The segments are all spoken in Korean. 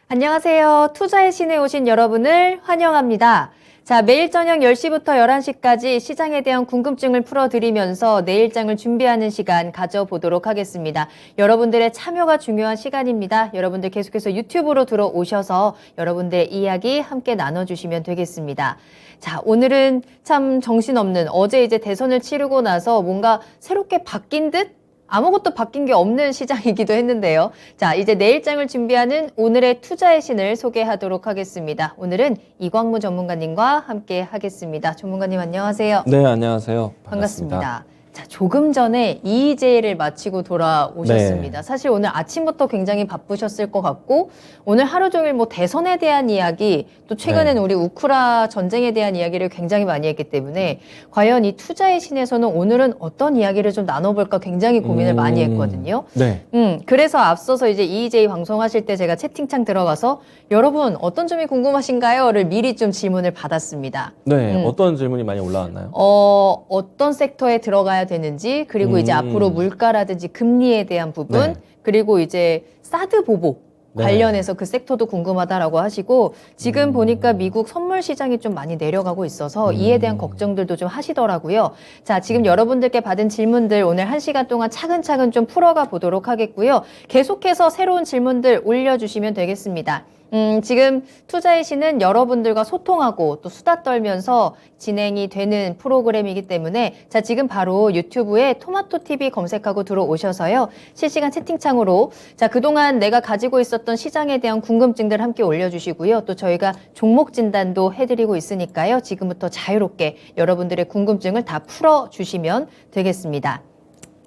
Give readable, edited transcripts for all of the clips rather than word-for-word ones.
안녕하세요. 투자의 신에 오신 여러분을 환영합니다. 자, 매일 저녁 10시부터 11시까지 시장에 대한 궁금증을 풀어드리면서 내일장을 준비하는 시간 가져보도록 하겠습니다. 여러분들의 참여가 중요한 시간입니다. 여러분들 계속해서 유튜브로 들어오셔서 여러분들의 이야기 함께 나눠주시면 되겠습니다. 자, 오늘은 참 정신없는 어제 이제 대선을 치르고 나서 뭔가 새롭게 바뀐 듯? 아무것도 바뀐 게 없는 시장이기도 했는데요. 자, 이제 내일장을 준비하는 오늘의 투자의 신을 소개하도록 하겠습니다. 오늘은 이광무 전문가님과 함께 하겠습니다. 전문가님 안녕하세요. 네, 안녕하세요. 반갑습니다. 자, 조금 전에 EJ를 마치고 돌아오셨습니다. 네. 사실 오늘 아침부터 굉장히 바쁘셨을 것 같고 오늘 하루 종일 뭐 대선에 대한 이야기 또 최근에는 네. 우리 우크라 전쟁에 대한 이야기를 굉장히 많이 했기 때문에 과연 이 투자의 신에서는 오늘은 어떤 이야기를 좀 나눠볼까 굉장히 고민을 많이 했거든요. 네. 그래서 앞서서 이제 EJ 방송하실 때 제가 채팅창 들어가서 여러분 어떤 점이 궁금하신가요?를 미리 좀 질문을 받았습니다. 네, 어떤 질문이 많이 올라왔나요? 어떤 섹터에 들어가야 되는지, 그리고 이제 앞으로 물가라든지 금리에 대한 부분, 네. 그리고 이제 사드 보복 네. 관련해서 그 섹터도 궁금하다라고 하시고, 지금 보니까 미국 선물 시장이 좀 많이 내려가고 있어서 이에 대한 걱정들도 좀 하시더라고요. 자, 지금 여러분들께 받은 질문들 오늘 1시간 동안 차근차근 좀 풀어가 보도록 하겠고요. 계속해서 새로운 질문들 올려주시면 되겠습니다. 지금 투자의 신은 여러분들과 소통하고 또 수다 떨면서 진행이 되는 프로그램이기 때문에 자, 지금 바로 유튜브에 토마토TV 검색하고 들어오셔서요. 실시간 채팅창으로 자, 그동안 내가 가지고 있었던 시장에 대한 궁금증들 함께 올려주시고요. 또 저희가 종목 진단도 해드리고 있으니까요. 지금부터 자유롭게 여러분들의 궁금증을 다 풀어주시면 되겠습니다.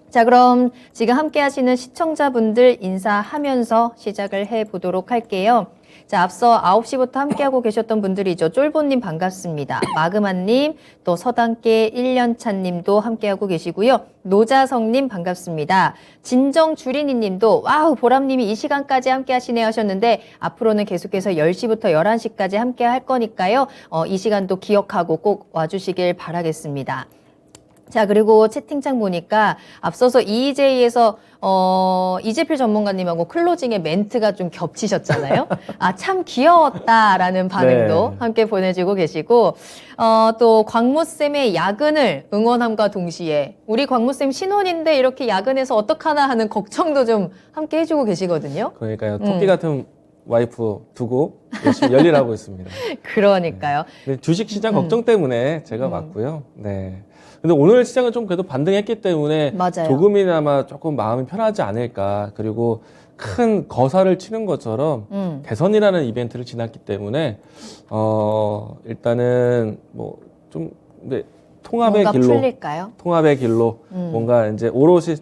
자, 그럼 지금 함께 하시는 시청자분들 인사하면서 시작을 해보도록 할게요. 자, 앞서 9시부터 함께하고 계셨던 분들이죠. 쫄보님 반갑습니다. 마그마님, 또 서당계 1년차님도 함께하고 계시고요. 노자성님 반갑습니다. 진정주린이님도 와우 보람님이 이 시간까지 함께 하시네 하셨는데 앞으로는 계속해서 10시부터 11시까지 함께 할 거니까요. 이 시간도 기억하고 꼭 와주시길 바라겠습니다. 자, 그리고 채팅창 보니까 앞서서 EJ에서 이재필 전문가님하고 클로징의 멘트가 좀 겹치셨잖아요. 아, 참 귀여웠다라는 반응도 네. 함께 보내주고 계시고 또 광무쌤의 야근을 응원함과 동시에 우리 광무쌤 신혼인데 이렇게 야근해서 어떡하나 하는 걱정도 좀 함께 해주고 계시거든요. 그러니까요. 토끼 같은 와이프 두고 열심히 열일하고 있습니다. 그러니까요. 네, 주식 시장 걱정 때문에 제가 왔고요. 네. 근데 오늘 시장은 좀 그래도 반등했기 때문에 맞아요. 조금이나마 조금 마음이 편하지 않을까. 그리고 큰 거사를 치는 것처럼 대선이라는 이벤트를 지났기 때문에 일단은 뭐 좀 네, 통합의 뭔가 길로 풀릴까요? 통합의 길로 뭔가 이제 오롯이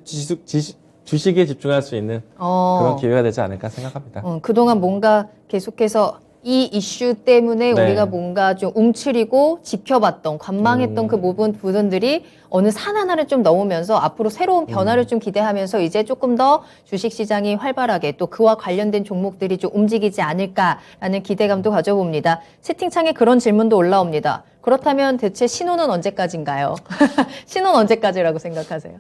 주식에 집중할 수 있는 그런 기회가 되지 않을까 생각합니다. 그동안 뭔가 계속해서 이 이슈 때문에 네. 우리가 뭔가 좀 움츠리고 지켜봤던, 관망했던 그 부분들이 어느 산 하나를 좀 넘으면서 앞으로 새로운 변화를 좀 기대하면서 이제 조금 더 주식시장이 활발하게 또 그와 관련된 종목들이 좀 움직이지 않을까라는 기대감도 가져봅니다. 채팅창에 그런 질문도 올라옵니다. 그렇다면 대체 신혼은 언제까지인가요? 신혼 언제까지라고 생각하세요?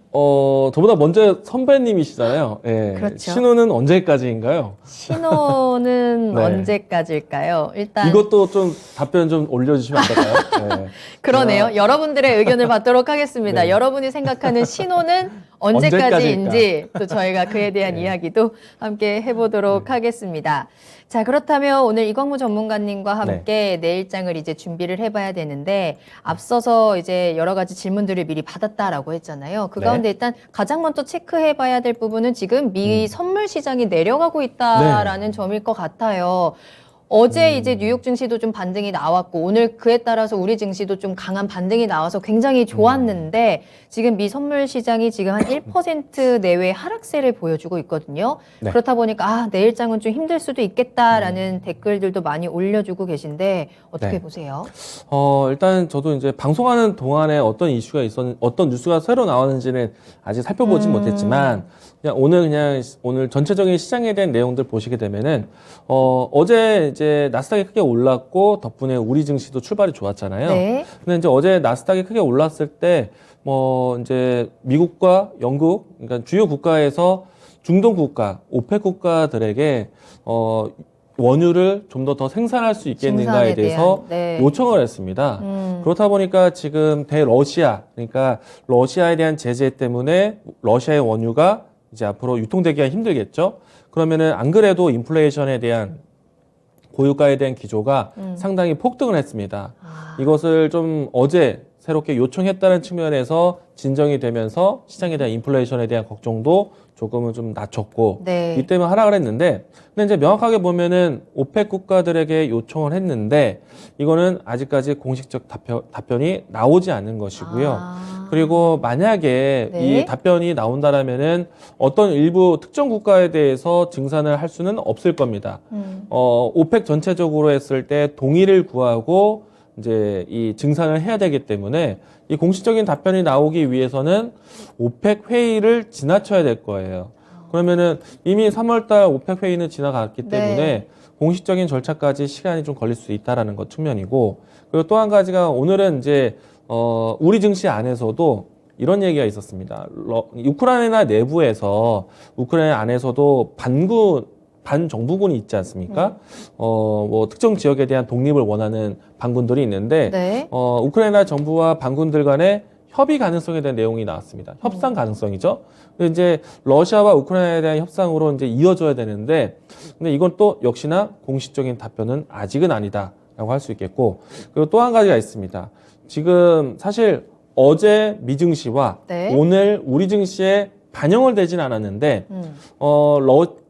저보다 먼저 선배님이시잖아요. 예. 그렇죠. 신혼은 언제까지인가요? 신혼은 네. 언제까지일까요? 일단 이것도 좀 답변 좀 올려주시면 안 될까요? 네. 그러네요. 여러분들의 의견을 받도록 하겠습니다. 네. 여러분이 생각하는 신혼은 언제까지인지 또 저희가 그에 대한 네. 이야기도 함께 해보도록 하겠습니다. 자, 그렇다면 오늘 이광무 전문가님과 함께 내일장을 이제 준비를 해봐야 되는데 앞서서 이제 여러 가지 질문들을 미리 받았다라고 했잖아요. 그 네. 가운데 일단 가장 먼저 체크해봐야 될 부분은 지금 미 선물 시장이 내려가고 있다라는 점일 것 같아요. 어제 이제 뉴욕 증시도 좀 반등이 나왔고 오늘 그에 따라서 우리 증시도 좀 강한 반등이 나와서 굉장히 좋았는데 지금 미 선물 시장이 지금 한 1% 내외 하락세를 보여주고 있거든요. 네. 그렇다 보니까 아, 내일장은 좀 힘들 수도 있겠다라는 댓글들도 많이 올려주고 계신데 어떻게 네. 보세요? 일단 저도 이제 방송하는 동안에 어떤 이슈가 어떤 뉴스가 새로 나왔는지는 아직 살펴보진 못했지만 오늘 전체적인 시장에 대한 내용들 보시게 되면은 어제 이제 나스닥이 크게 올랐고 덕분에 우리 증시도 출발이 좋았잖아요. 네. 근데 이제 어제 나스닥이 크게 올랐을 때 이제 미국과 영국, 그러니까 주요 국가에서 중동 국가, 오펙 국가들에게 원유를 좀 더 생산할 수 있겠는가에 증산에 대해서 대한, 네. 요청을 했습니다. 그렇다 보니까 지금 대러시아, 그러니까 러시아에 대한 제재 때문에 러시아의 원유가 이제 앞으로 유통되기가 힘들겠죠. 그러면은 안 그래도 인플레이션에 대한 고유가에 대한 기조가 상당히 폭등을 했습니다. 이것을 좀 어제 새롭게 요청했다는 측면에서 진정이 되면서 시장에 대한 인플레이션에 대한 걱정도 조금은 좀 낮췄고 네. 이 때문에 하락을 했는데 근데 이제 명확하게 보면은 오펙 국가들에게 요청을 했는데 이거는 아직까지 공식적 답변이 나오지 않은 것이고요. 그리고 만약에 네. 이 답변이 나온다라면은 어떤 일부 특정 국가에 대해서 증산을 할 수는 없을 겁니다. 오펙 전체적으로 했을 때 동의를 구하고 이제 이 증산을 해야 되기 때문에 이 공식적인 답변이 나오기 위해서는 오펙 회의를 지나쳐야 될 거예요. 그러면은 이미 3월달 오펙 회의는 지나갔기 때문에 네. 공식적인 절차까지 시간이 좀 걸릴 수 있다라는 것 측면이고 그리고 또 한 가지가 오늘은 이제 우리 증시 안에서도 이런 얘기가 있었습니다. 우크라이나 내부에서 우크라이나 안에서도 반정부군이 있지 않습니까? 뭐 특정 지역에 대한 독립을 원하는 반군들이 있는데 네. 우크라이나 정부와 반군들 간의 협의 가능성에 대한 내용이 나왔습니다. 협상 가능성이죠. 근데 이제 러시아와 우크라이나에 대한 협상으로 이제 이어져야 되는데 근데 이건 또 역시나 공식적인 답변은 아직은 아니다라고 할 수 있겠고 그리고 또 한 가지가 있습니다. 지금 사실 어제 미 증시와 네. 오늘 우리 증시에 반영을 되진 않았는데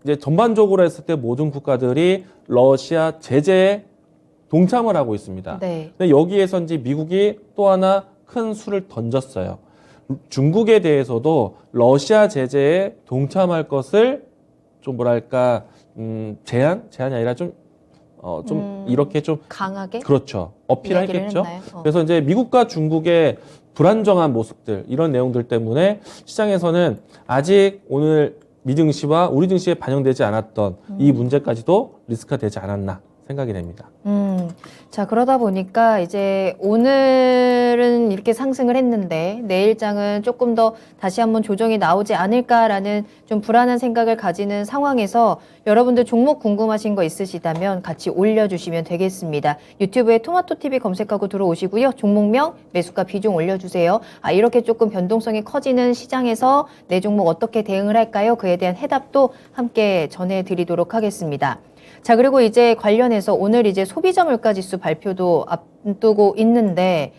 이제 전반적으로 했을 때 모든 국가들이 러시아 제재에 동참을 하고 있습니다. 네. 근데 여기에서 이제 미국이 또 하나 큰 수를 던졌어요. 중국에 대해서도 러시아 제재에 동참할 것을 좀 뭐랄까 제한이 아니라 좀 이렇게 좀 강하게 그렇죠. 어필했겠죠. 했나요? 그래서 이제 미국과 중국의 불안정한 모습들 이런 내용들 때문에 시장에서는 아직 오늘 미 증시와 우리 증시에 반영되지 않았던 이 문제까지도 리스크가 되지 않았나 생각이 됩니다. 자, 그러다 보니까 이제 오늘은 이렇게 상승을 했는데 내일장은 조금 더 다시 한번 조정이 나오지 않을까라는 좀 불안한 생각을 가지는 상황에서 여러분들 종목 궁금하신 거 있으시다면 같이 올려주시면 되겠습니다. 유튜브에 토마토TV 검색하고 들어오시고요. 종목명, 매수가 비중 올려주세요. 이렇게 조금 변동성이 커지는 시장에서 내 종목 어떻게 대응을 할까요? 그에 대한 해답도 함께 전해드리도록 하겠습니다. 자, 그리고 이제 관련해서 오늘 이제 소비자 물가지수 발표도 앞두고 있는데,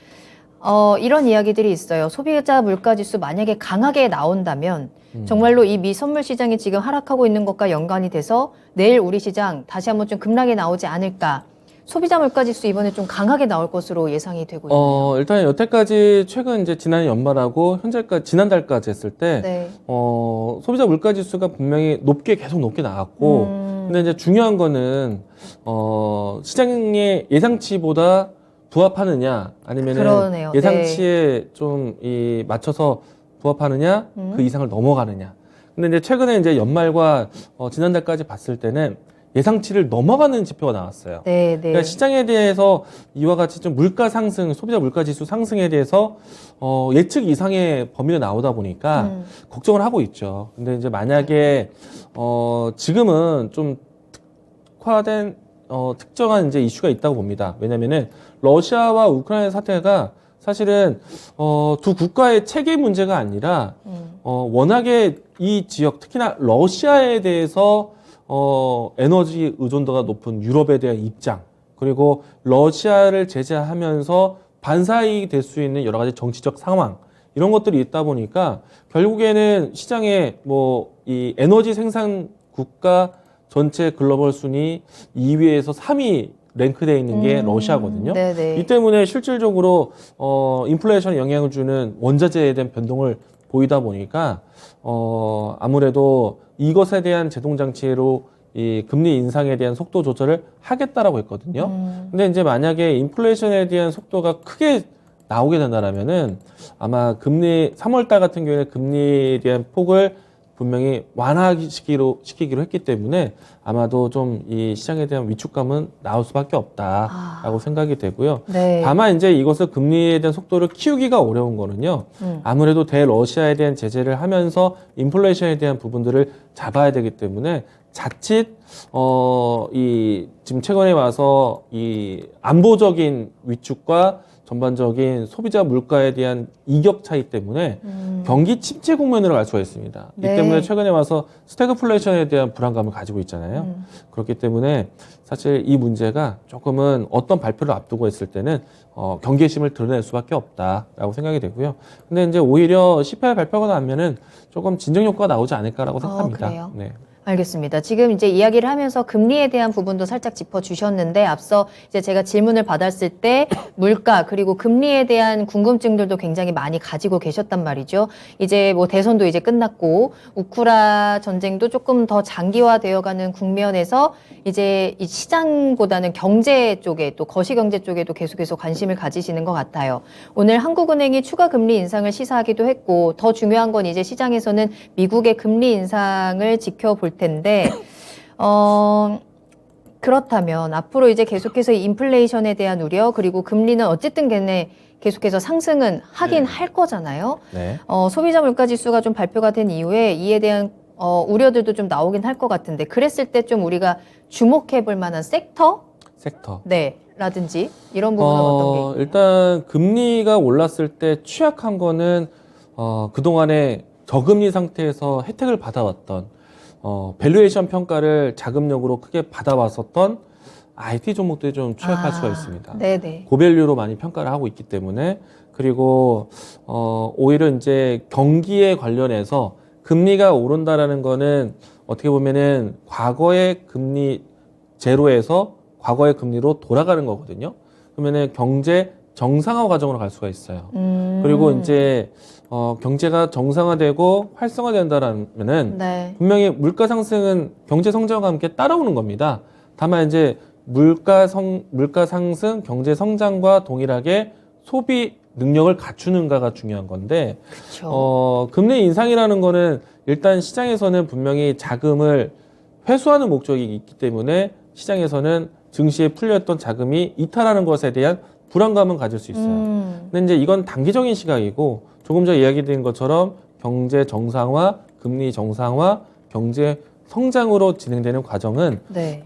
이런 이야기들이 있어요. 소비자 물가지수 만약에 강하게 나온다면, 정말로 이 미 선물 시장이 지금 하락하고 있는 것과 연관이 돼서 내일 우리 시장 다시 한번 좀 급락이 나오지 않을까. 소비자 물가지수 이번에 좀 강하게 나올 것으로 예상이 되고 있네요. 일단 여태까지 최근 이제 지난 연말하고 현재까지 지난달까지 했을 때, 네. 소비자 물가지수가 분명히 계속 높게 나왔고, 근데 이제 중요한 거는 시장의 예상치보다 부합하느냐 아니면은 그러네요. 예상치에 좀 맞춰서 부합하느냐 그 이상을 넘어가느냐. 근데 이제 최근에 이제 연말과 지난달까지 봤을 때는 예상치를 넘어가는 지표가 나왔어요. 네, 네. 그러니까 시장에 대해서 이와 같이 좀 물가 상승, 소비자 물가 지수 상승에 대해서 예측 이상의 범위가 나오다 보니까 걱정을 하고 있죠. 근데 이제 만약에 지금은 좀 특화된 특정한 이제 이슈가 있다고 봅니다. 왜냐면은 러시아와 우크라이나 사태가 사실은 두 국가의 체계 문제가 아니라 워낙에 이 지역 특히나 러시아에 대해서 에너지 의존도가 높은 유럽에 대한 입장 그리고 러시아를 제재하면서 반사이익이 될 수 있는 여러 가지 정치적 상황 이런 것들이 있다 보니까 결국에는 시장에 이 에너지 생산 국가 전체 글로벌 순위 2위에서 3위 랭크되어 있는 게 러시아거든요. 네네. 이 때문에 실질적으로 인플레이션에 영향을 주는 원자재에 대한 변동을 보이다 보니까 아무래도 이것에 대한 제동장치로 이 금리 인상에 대한 속도 조절을 하겠다라고 했거든요. 근데 이제 만약에 인플레이션에 대한 속도가 크게 나오게 된다라면은 아마 3월달 같은 경우에는 금리에 대한 폭을 분명히 완화시키기로 했기 때문에 아마도 좀 이 시장에 대한 위축감은 나올 수밖에 없다라고 생각이 되고요. 네. 다만 이제 이것을 금리에 대한 속도를 키우기가 어려운 거는요. 아무래도 대러시아에 대한 제재를 하면서 인플레이션에 대한 부분들을 잡아야 되기 때문에 자칫 이 지금 최근에 와서 이 안보적인 위축과 전반적인 소비자 물가에 대한 이격 차이 때문에 경기 침체 국면으로 갈 수가 있습니다. 네. 이 때문에 최근에 와서 스태그플레이션에 대한 불안감을 가지고 있잖아요. 그렇기 때문에 사실 이 문제가 조금은 어떤 발표를 앞두고 있을 때는 경계심을 드러낼 수밖에 없다라고 생각이 되고요. 근데 이제 오히려 CPI 발표가 나면은 조금 진정 효과가 나오지 않을까라고 생각합니다. 그래요? 네. 알겠습니다. 지금 이제 이야기를 하면서 금리에 대한 부분도 살짝 짚어주셨는데 앞서 이제 제가 질문을 받았을 때 물가 그리고 금리에 대한 궁금증들도 굉장히 많이 가지고 계셨단 말이죠. 이제 뭐 대선도 이제 끝났고 우크라 전쟁도 조금 더 장기화되어가는 국면에서 이제 이 시장보다는 경제 쪽에 또 거시경제 쪽에도 계속해서 관심을 가지시는 것 같아요. 오늘 한국은행이 추가 금리 인상을 시사하기도 했고 더 중요한 건 이제 시장에서는 미국의 금리 인상을 지켜볼 텐데 그렇다면 앞으로 이제 계속해서 인플레이션에 대한 우려 그리고 금리는 어쨌든 걔네 계속해서 상승은 하긴 할 거잖아요. 네. 소비자 물가 지수가 좀 발표가 된 이후에 이에 대한 우려들도 좀 나오긴 할 것 같은데 그랬을 때 좀 우리가 주목해 볼 만한 섹터? 네. 라든지 이런 부분은 어떤 게 있나요? 일단 금리가 올랐을 때 취약한 거는 그동안에 저금리 상태에서 혜택을 받아왔던 밸류에이션 평가를 자금력으로 크게 받아왔었던 IT 종목들이 좀 취약할 수가 있습니다. 네네. 고밸류로 많이 평가를 하고 있기 때문에 그리고 오히려 이제 경기에 관련해서 금리가 오른다라는 거는 어떻게 보면은 과거의 금리 제로에서 과거의 금리로 돌아가는 거거든요. 그러면은 경제 정상화 과정으로 갈 수가 있어요. 그리고 이제 경제가 정상화되고 활성화된다라면은 네. 분명히 물가 상승은 경제 성장과 함께 따라오는 겁니다. 다만 이제 물가 상승, 경제 성장과 동일하게 소비 능력을 갖추는가가 중요한 건데, 그렇죠. 금리 인상이라는 거는 일단 시장에서는 분명히 자금을 회수하는 목적이 있기 때문에 시장에서는 증시에 풀렸던 자금이 이탈하는 것에 대한 불안감은 가질 수 있어요. 근데 이제 이건 단기적인 시각이고 조금 전에 이야기드린 것처럼 경제 정상화, 금리 정상화, 경제 성장으로 진행되는 과정은 네.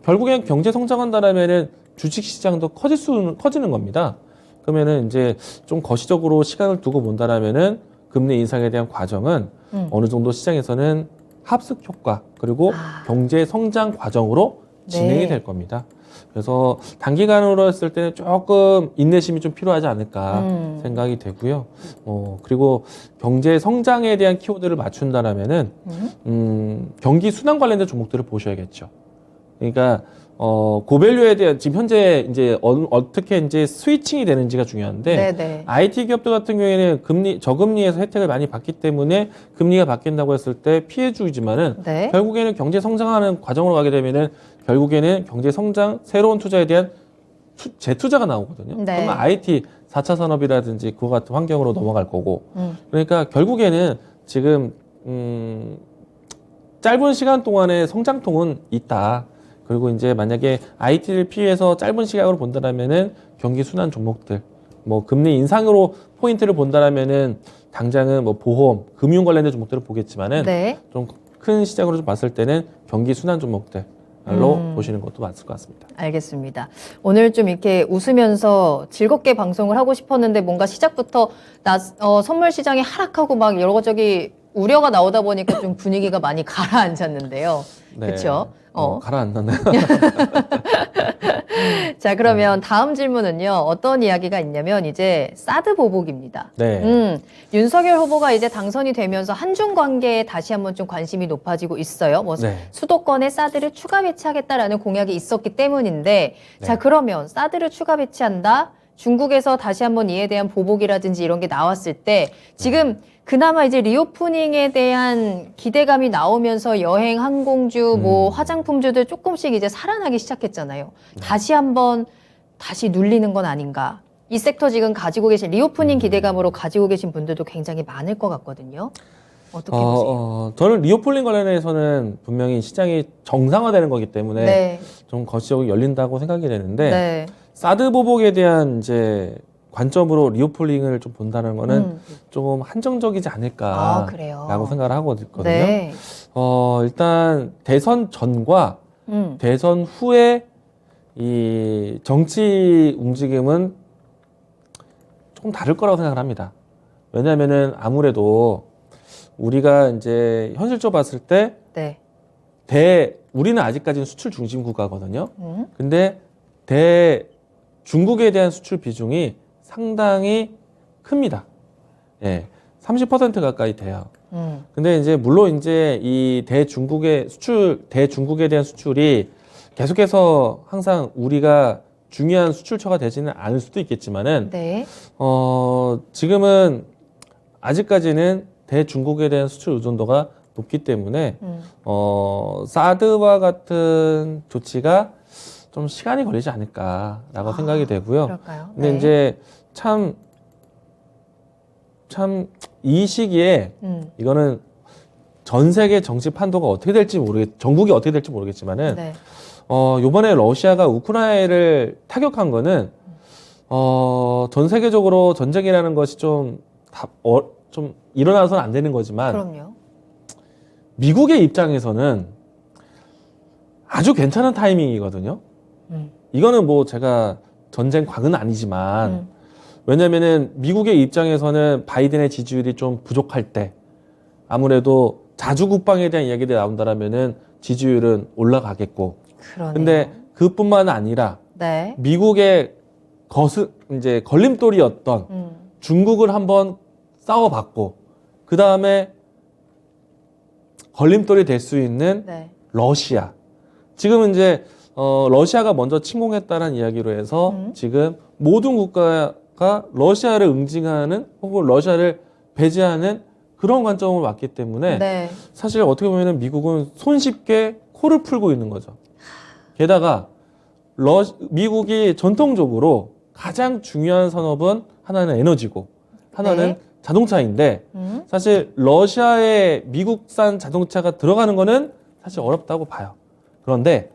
결국엔 경제 성장한다라면은 주식 시장도 커지는 겁니다. 그러면은 이제 좀 거시적으로 시간을 두고 본다라면은 금리 인상에 대한 과정은 어느 정도 시장에서는 합숙 효과 그리고 경제 성장 과정으로 진행이 네. 될 겁니다. 그래서 단기간으로 했을 때는 조금 인내심이 좀 필요하지 않을까 생각이 되고요. 그리고 경제 성장에 대한 키워드를 맞춘다라면은 경기 순환 관련된 종목들을 보셔야겠죠. 그러니까 고밸류에 대한 지금 현재 이제 어떻게 이제 스위칭이 되는지가 중요한데 네네. IT 기업들 같은 경우에는 저금리에서 혜택을 많이 받기 때문에 금리가 바뀐다고 했을 때 피해주지만은 네. 결국에는 경제 성장하는 과정으로 가게 되면은 결국에는 경제 성장 새로운 투자에 대한 재투자가 나오거든요. 네. 그러면 IT 4차 산업이라든지 그와 같은 환경으로 넘어갈 거고 그러니까 결국에는 지금 짧은 시간 동안에 성장통은 있다. 그리고 이제 만약에 IT를 피해서 짧은 시각으로 본다라면은 경기 순환 종목들, 뭐 금리 인상으로 포인트를 본다라면은 당장은 뭐 보험, 금융 관련된 종목들을 보겠지만은 네. 좀 큰 시장으로 좀 봤을 때는 경기 순환 종목들로 보시는 것도 맞을 것 같습니다. 알겠습니다. 오늘 좀 이렇게 웃으면서 즐겁게 방송을 하고 싶었는데 뭔가 시작부터 선물 시장이 하락하고 막 여러 저기 우려가 나오다 보니까 좀 분위기가 많이 가라앉았는데요. 네. 그렇죠? 가라앉았나요? 자, 그러면 다음 질문은요. 어떤 이야기가 있냐면 이제 사드 보복입니다. 네. 윤석열 후보가 이제 당선이 되면서 한중 관계에 다시 한번 좀 관심이 높아지고 있어요. 뭐 네. 수도권에 사드를 추가 배치하겠다라는 공약이 있었기 때문인데 네. 자, 그러면 사드를 추가 배치한다. 중국에서 다시 한번 이에 대한 보복이라든지 이런 게 나왔을 때 지금 그나마 이제 리오프닝에 대한 기대감이 나오면서 여행, 항공주, 뭐 화장품주들 조금씩 이제 살아나기 시작했잖아요. 다시 한번 다시 눌리는 건 아닌가. 이 섹터 지금 가지고 계신 리오프닝 기대감으로 가지고 계신 분들도 굉장히 많을 것 같거든요. 어떻게 보세요? 저는 리오폴링 관련해서는 분명히 시장이 정상화되는 거기 때문에 네. 좀 거시적으로 열린다고 생각이 되는데 네. 사드 보복에 대한 이제 관점으로 리오폴링을 좀 본다는 거는 좀 한정적이지 않을까라고 그래요. 생각을 하거든요. 네. 일단 대선 전과 대선 후에 이 정치 움직임은 조금 다를 거라고 생각을 합니다. 왜냐하면은 아무래도 우리가 이제 현실적으로 봤을 때 네. 우리는 아직까지는 수출 중심 국가거든요. 근데 중국에 대한 수출 비중이 상당히 큽니다. 예. 30% 가까이 돼요. 근데 이제 물론 이제 이 대중국에 대한 수출이 계속해서 항상 우리가 중요한 수출처가 되지는 않을 수도 있겠지만은 네. 지금은 아직까지는 대중국에 대한 수출 의존도가 높기 때문에 사드와 같은 조치가 좀 시간이 걸리지 않을까라고 생각이 되고요. 그럴까요? 근데 네. 이제 참 이 시기에 이거는 전 세계 정치 판도가 어떻게 될지 전국이 어떻게 될지 모르겠지만은 네. 요번에 러시아가 우크라이나를 타격한 거는 전 세계적으로 전쟁이라는 것이 좀 일어나서는 안 되는 거지만 그럼요. 미국의 입장에서는 아주 괜찮은 타이밍이거든요. 이거는 뭐 제가 전쟁 광은 아니지만 왜냐면은 미국의 입장에서는 바이든의 지지율이 좀 부족할 때 아무래도 자주 국방에 대한 이야기들이 나온다라면은 지지율은 올라가겠고. 그러네요. 근데 그뿐만 아니라 네. 미국의 이제 걸림돌이었던 중국을 한번 싸워봤고 그 다음에 걸림돌이 될 수 있는 네. 러시아. 지금은 이제 러시아가 먼저 침공했다는 이야기로 해서 지금 모든 국가가 러시아를 응징하는 혹은 러시아를 배제하는 그런 관점을 왔기 때문에 네. 사실 어떻게 보면 미국은 손쉽게 코를 풀고 있는 거죠. 게다가 미국이 전통적으로 가장 중요한 산업은 하나는 에너지고 하나는 네. 자동차인데 사실 러시아에 미국산 자동차가 들어가는 거는 사실 어렵다고 봐요. 그런데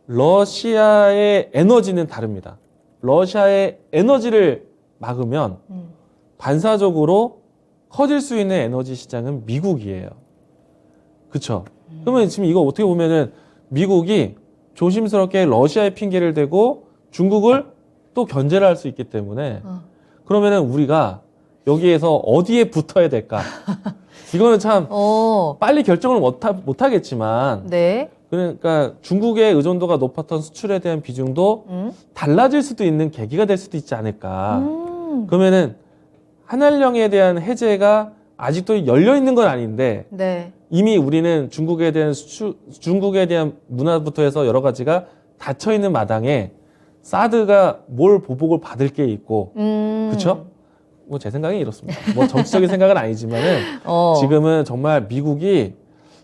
러시아의 에너지는 다릅니다. 러시아의 에너지를 막으면 반사적으로 커질 수 있는 에너지 시장은 미국이에요. 그렇죠? 그러면 지금 이거 어떻게 보면은 미국이 조심스럽게 러시아에 핑계를 대고 중국을 또 견제를 할 수 있기 때문에 그러면은 우리가 여기에서 어디에 붙어야 될까? 이거는 참 빨리 결정을 못 하겠지만 네. 그러니까 중국의 의존도가 높았던 수출에 대한 비중도 달라질 수도 있는 계기가 될 수도 있지 않을까. 그러면은 한한령에 대한 해제가 아직도 열려 있는 건 아닌데 네. 이미 우리는 중국에 대한 문화부터 해서 여러 가지가 닫혀 있는 마당에 사드가 뭘 보복을 받을 게 있고, 그렇죠? 뭐 제 생각이 이렇습니다. 뭐 정치적인 생각은 아니지만은 지금은 정말 미국이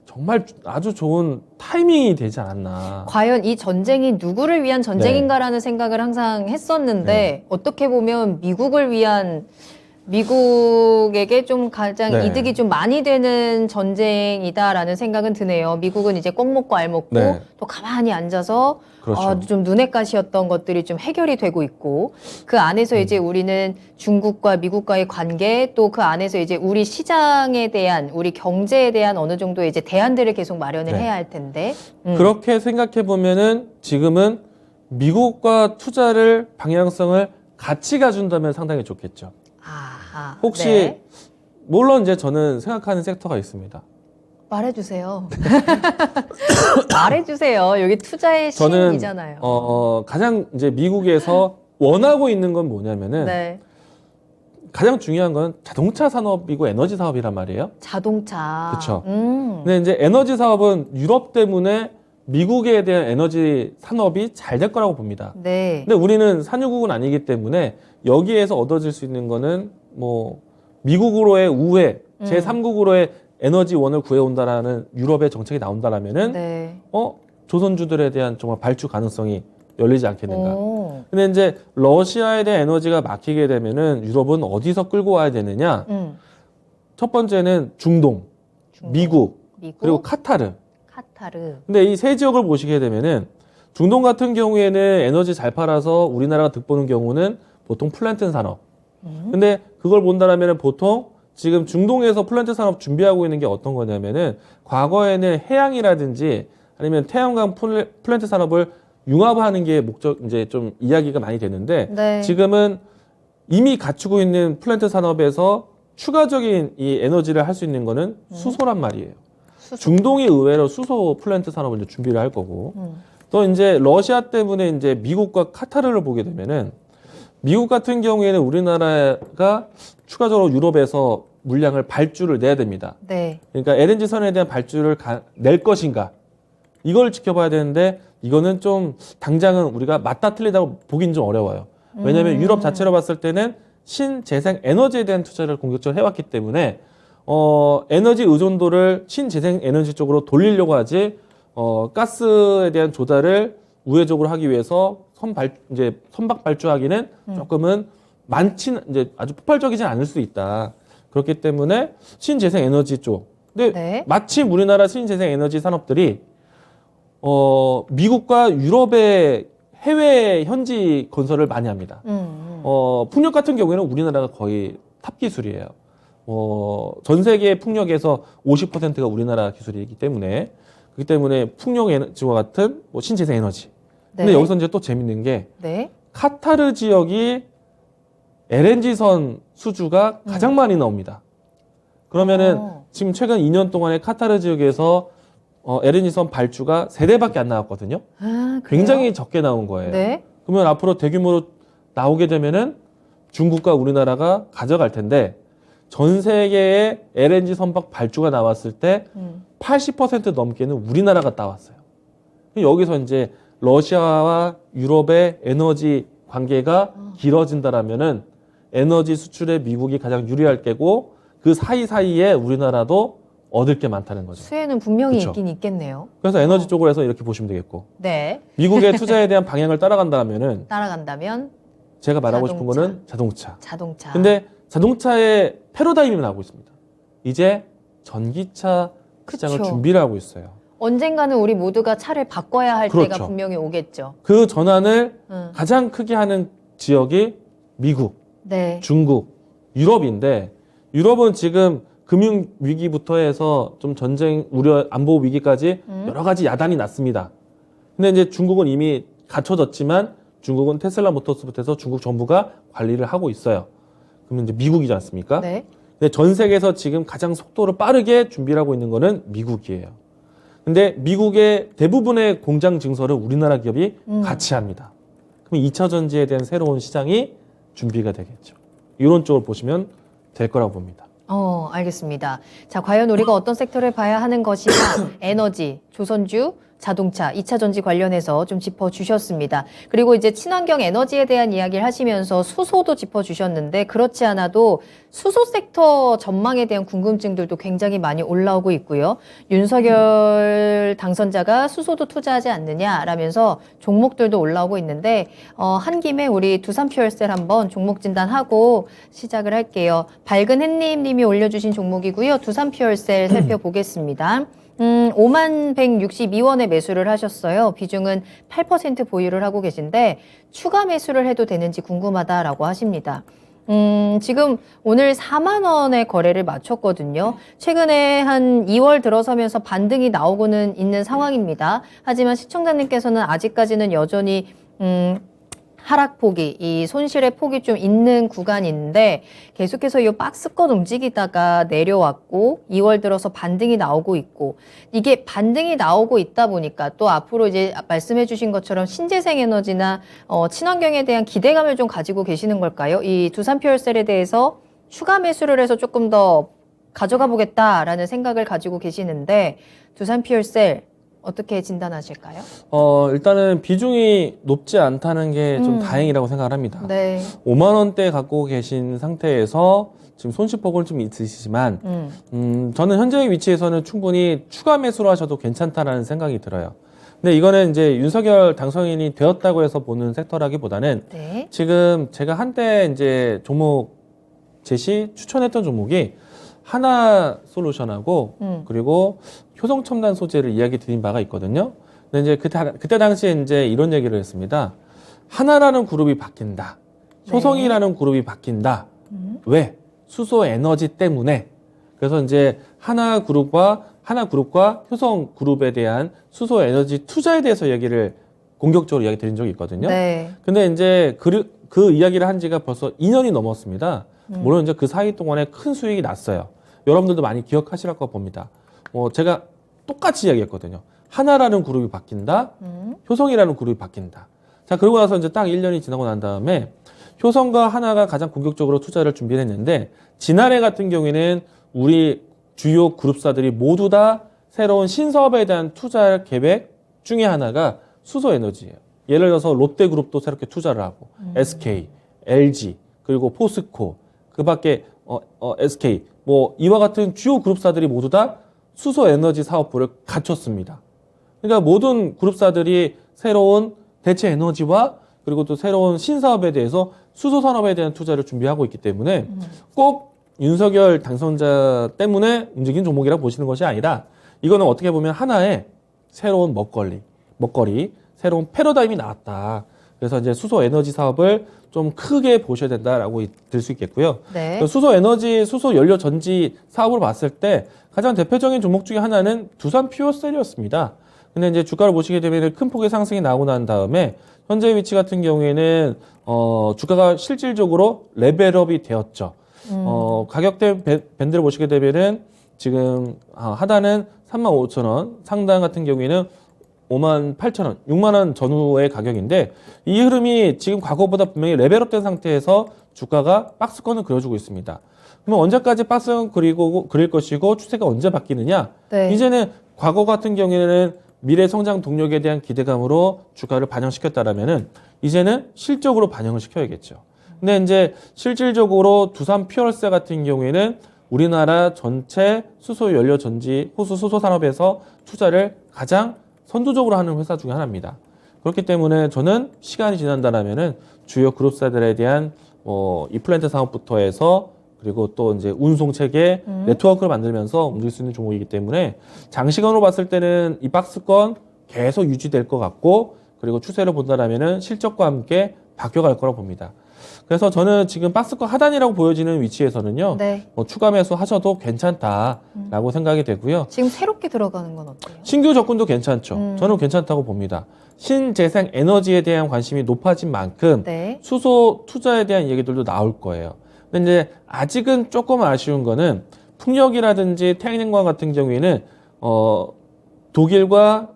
정말 아주 좋은 타이밍이 되지 않았나. 과연 이 전쟁이 누구를 위한 전쟁인가라는 생각을 항상 했었는데 어떻게 보면 미국에게 좀 가장 이득이 좀 많이 되는 전쟁이다라는 생각은 드네요. 미국은 이제 꼭 먹고 알 먹고 또 가만히 앉아서 그렇죠. 좀 눈엣 가시였던 것들이 좀 해결이 되고 있고 그 안에서 이제 우리는 중국과 미국과의 관계 또 그 안에서 이제 우리 시장에 대한 우리 경제에 대한 어느 정도의 이제 대안들을 계속 마련을 해야 할 텐데 그렇게 생각해 보면은 지금은 미국과 투자를 방향성을 같이 가준다면 상당히 좋겠죠. 아하, 혹시 물론 이제 저는 생각하는 섹터가 있습니다. 말해주세요. 말해주세요. 여기 투자의 저는 시인이잖아요. 가장 이제 미국에서 원하고 있는 건 뭐냐면은 가장 중요한 건 자동차 산업이고 에너지 사업이란 말이에요. 자동차. 그렇죠. 근데 이제 에너지 사업은 유럽 때문에 미국에 대한 에너지 산업이 잘 될 거라고 봅니다. 네. 근데 우리는 산유국은 아니기 때문에 여기에서 얻어질 수 있는 거는 뭐 미국으로의 우회, 제3국으로의 에너지원을 구해온다라는 유럽의 정책이 나온다라면은 조선주들에 대한 정말 발주 가능성이 열리지 않겠는가. 근데 이제 러시아에 대한 에너지가 막히게 되면은 유럽은 어디서 끌고 와야 되느냐? 첫 번째는 중동, 미국, 그리고 카타르. 근데 이 세 지역을 보시게 되면은 중동 같은 경우에는 에너지 잘 팔아서 우리나라가 득보는 경우는 보통 플랜트 산업. 근데 그걸 본다라면 보통 지금 중동에서 플랜트 산업 준비하고 있는 게 어떤 거냐면은 과거에는 해양이라든지 아니면 태양광 플랜트 산업을 융합하는 게 목적 이제 좀 이야기가 많이 되는데 네. 지금은 이미 갖추고 있는 플랜트 산업에서 추가적인 이 에너지를 할 수 있는 거는 수소란 말이에요. 수소. 중동이 의외로 수소 플랜트 산업을 이제 준비를 할 거고 음. 또 이제 러시아 때문에 이제 미국과 카타르를 보게 되면은 미국 같은 경우에는 우리나라가 추가적으로 유럽에서 물량을 발주를 내야 됩니다. 네. 그러니까 LNG 선에 대한 발주를 낼 것인가 이걸 지켜봐야 되는데 이거는 좀 당장은 우리가 맞다 틀리다고 보긴 좀 어려워요. 왜냐하면 유럽 자체로 봤을 때는 신재생 에너지에 대한 투자를 공격적으로 해왔기 때문에 에너지 의존도를 신재생 에너지 쪽으로 돌리려고 하지 가스에 대한 조달을 우회적으로 하기 위해서 선박 발주하기는 조금은 이제 아주 폭발적이지 않을 수 있다. 그렇기 때문에 신재생 에너지 쪽. 근데 네. 마침 우리나라 신재생 에너지 산업들이 미국과 유럽의 해외 현지 건설을 많이 합니다. 풍력 같은 경우에는 우리나라가 거의 탑 기술이에요. 전 세계 풍력에서 50%가 우리나라 기술이기 때문에 그렇기 때문에 풍력 에너지와 같은 뭐 신재생 에너지. 근데 네. 여기서 이제 또 재밌는 게 네. 카타르 지역이 LNG선 수주가 가장 많이 나옵니다. 그러면은 지금 최근 2년 동안에 카타르 지역에서 LNG선 발주가 3대밖에 안 나왔거든요. 아, 그래요? 굉장히 적게 나온 거예요. 네. 그러면 앞으로 대규모로 나오게 되면은 중국과 우리나라가 가져갈 텐데 전 세계의 LNG 선박 발주가 나왔을 때 80% 넘게는 우리나라가 따왔어요. 여기서 이제 러시아와 유럽의 에너지 관계가 길어진다라면은 에너지 수출에 미국이 가장 유리할 게고 그 사이사이에 우리나라도 얻을 게 많다는 거죠. 수혜는 분명히 그쵸? 있긴 있겠네요. 그래서 에너지 쪽으로 해서 이렇게 보시면 되겠고 네. 미국의 투자에 대한 방향을 따라간다면은 따라간다면 제가 말하고 싶은 자동차. 거는 자동차. 자동차. 근데 자동차의 패러다임이 나오고 있습니다. 이제 전기차 시장을 그쵸. 준비를 하고 있어요. 언젠가는 우리 모두가 차를 바꿔야 할 그렇죠. 때가 분명히 오겠죠. 그 전환을 응. 가장 크게 하는 지역이 미국, 네. 중국, 유럽인데 유럽은 지금 금융 위기부터 해서 좀 전쟁 우려 안보 위기까지 여러 가지 야단이 났습니다. 근데 이제 중국은 이미 갖춰졌지만 중국은 테슬라 모터스부터 해서 중국 정부가 관리를 하고 있어요. 그러면 이제 미국이지 않습니까? 네. 근데 전 세계에서 지금 가장 속도를 빠르게 준비를 하고 있는 거는 미국이에요. 근데 미국의 대부분의 공장 증설을 우리나라 기업이 같이 합니다. 그럼 2차 전지에 대한 새로운 시장이 준비가 되겠죠. 이런 쪽을 보시면 될 거라고 봅니다. 알겠습니다. 자, 과연 우리가 어떤 섹터를 봐야 하는 것이냐? 에너지, 조선주, 자동차, 2차 전지 관련해서 좀 짚어주셨습니다. 그리고 이제 친환경 에너지에 대한 이야기를 하시면서 수소도 짚어주셨는데 그렇지 않아도 수소 섹터 전망에 대한 궁금증들도 굉장히 많이 올라오고 있고요. 윤석열 당선자가 수소도 투자하지 않느냐라면서 종목들도 올라오고 있는데 한 김에 우리 두산퓨얼셀 한번 종목 진단하고 시작을 할게요. 밝은 햇님 님이 올려주신 종목이고요. 두산퓨얼셀 살펴보겠습니다. 51,162원에 매수를 하셨어요. 비중은 8% 보유를 하고 계신데 추가 매수를 해도 되는지 궁금하다라고 하십니다. 지금 오늘 4만 원의 거래를 마쳤거든요. 최근에 한 2월 들어서면서 반등이 나오고는 있는 상황입니다. 하지만 시청자님께서는 아직까지는 여전히 하락폭이, 이 손실의 폭이 좀 있는 구간인데 계속해서 이 박스권 움직이다가 내려왔고 2월 들어서 반등이 나오고 있고 이게 반등이 나오고 있다 보니까 또 앞으로 이제 말씀해 주신 것처럼 신재생 에너지나 친환경에 대한 기대감을 좀 가지고 계시는 걸까요? 이 두산퓨얼셀에 대해서 추가 매수를 해서 조금 더 가져가 보겠다라는 생각을 가지고 계시는데 두산퓨얼셀 어떻게 진단하실까요? 일단은 비중이 높지 않다는 게 좀 다행이라고 생각을 합니다. 네. 5만 원대 갖고 계신 상태에서 지금 손실폭은 좀 있으시지만 저는 현재의 위치에서는 충분히 추가 매수를 하셔도 괜찮다라는 생각이 들어요. 근데 이거는 이제 윤석열 당선인이 되었다고 해서 보는 섹터라기보다는 네. 지금 제가 한때 이제 종목 추천했던 종목이 하나솔루션하고 그리고 효성첨단 소재를 이야기 드린 바가 있거든요. 근데 이제 그때 당시에 이제 이런 얘기를 했습니다. 하나라는 그룹이 바뀐다. 효성이라는 그룹이 바뀐다. 왜? 수소 에너지 때문에. 그래서 이제 하나그룹과 효성 그룹에 대한 수소 에너지 투자에 대해서 얘기를 공격적으로 이야기 드린 적이 있거든요. 네. 근데 이제 그 이야기를 한 지가 벌써 2년이 넘었습니다. 물론 이제 그 사이 동안에 큰 수익이 났어요. 여러분들도 많이 기억하실 거 봅니다. 제가 똑같이 이야기했거든요. 하나라는 그룹이 바뀐다. 효성이라는 그룹이 바뀐다. 자, 그러고 나서 이제 딱 1년이 지나고 난 다음에 효성과 하나가 가장 공격적으로 투자를 준비를 했는데, 지난해 같은 경우에는 우리 주요 그룹사들이 모두 다 새로운 신사업에 대한 투자 계획 중에 하나가 수소 에너지예요. 예를 들어서 롯데그룹도 새롭게 투자를 하고, SK, LG, 그리고 포스코, 그 밖에 SK, 이와 같은 주요 그룹사들이 모두 다 수소 에너지 사업부를 갖췄습니다. 그러니까 모든 그룹사들이 새로운 대체 에너지와 그리고 또 새로운 신사업에 대해서 수소 산업에 대한 투자를 준비하고 있기 때문에 꼭 윤석열 당선자 때문에 움직인 종목이라고 보시는 것이 아니라, 이거는 어떻게 보면 하나의 새로운 먹거리, 새로운 패러다임이 나왔다. 그래서 이제 수소 에너지 사업을 좀 크게 보셔야 된다라고 들 수 있겠고요. 네. 수소 에너지, 수소 연료 전지 사업으로 봤을 때 가장 대표적인 종목 중에 하나는 두산 퓨어셀이었습니다. 근데 이제 주가를 보시게 되면 큰 폭의 상승이 나오고 난 다음에 현재 위치 같은 경우에는 주가가 실질적으로 레벨업이 되었죠. 가격대 밴드를 보시게 되면은 지금 하단은 35,000원, 상단 같은 경우에는 58,000원, 6만원 전후의 가격인데, 이 흐름이 지금 과거보다 분명히 레벨업된 상태에서 주가가 박스권을 그려주고 있습니다. 그러면 언제까지 박스권 그릴 것이고 추세가 언제 바뀌느냐? 네. 이제는 과거 같은 경우에는 미래 성장 동력에 대한 기대감으로 주가를 반영시켰다라면은 이제는 실적으로 반영을 시켜야겠죠. 근데 이제 실질적으로 두산 퓨얼셀 같은 경우에는 우리나라 전체 수소 연료 전지 호수 수소 산업에서 투자를 가장 선두적으로 하는 회사 중에 하나입니다. 그렇기 때문에 저는 시간이 지난다라면은 주요 그룹사들에 대한 이 플랜트 사업부터 해서 그리고 또 이제 운송 체계 네트워크를 만들면서 움직일 수 있는 종목이기 때문에 장시간으로 봤을 때는 이 박스권 계속 유지될 것 같고, 그리고 추세를 본다라면은 실적과 함께 바뀌어갈 거라고 봅니다. 그래서 저는 지금 박스권 하단이라고 보여지는 위치에서는요, 네. 추가 매수 하셔도 괜찮다라고 생각이 되고요. 지금 새롭게 들어가는 건 어때요? 신규 접근도 괜찮죠. 저는 괜찮다고 봅니다. 신재생 에너지에 대한 관심이 높아진 만큼 네. 수소 투자에 대한 얘기들도 나올 거예요. 근데 이제 아직은 조금 아쉬운 거는 풍력이라든지 태양광 같은 경우에는 독일과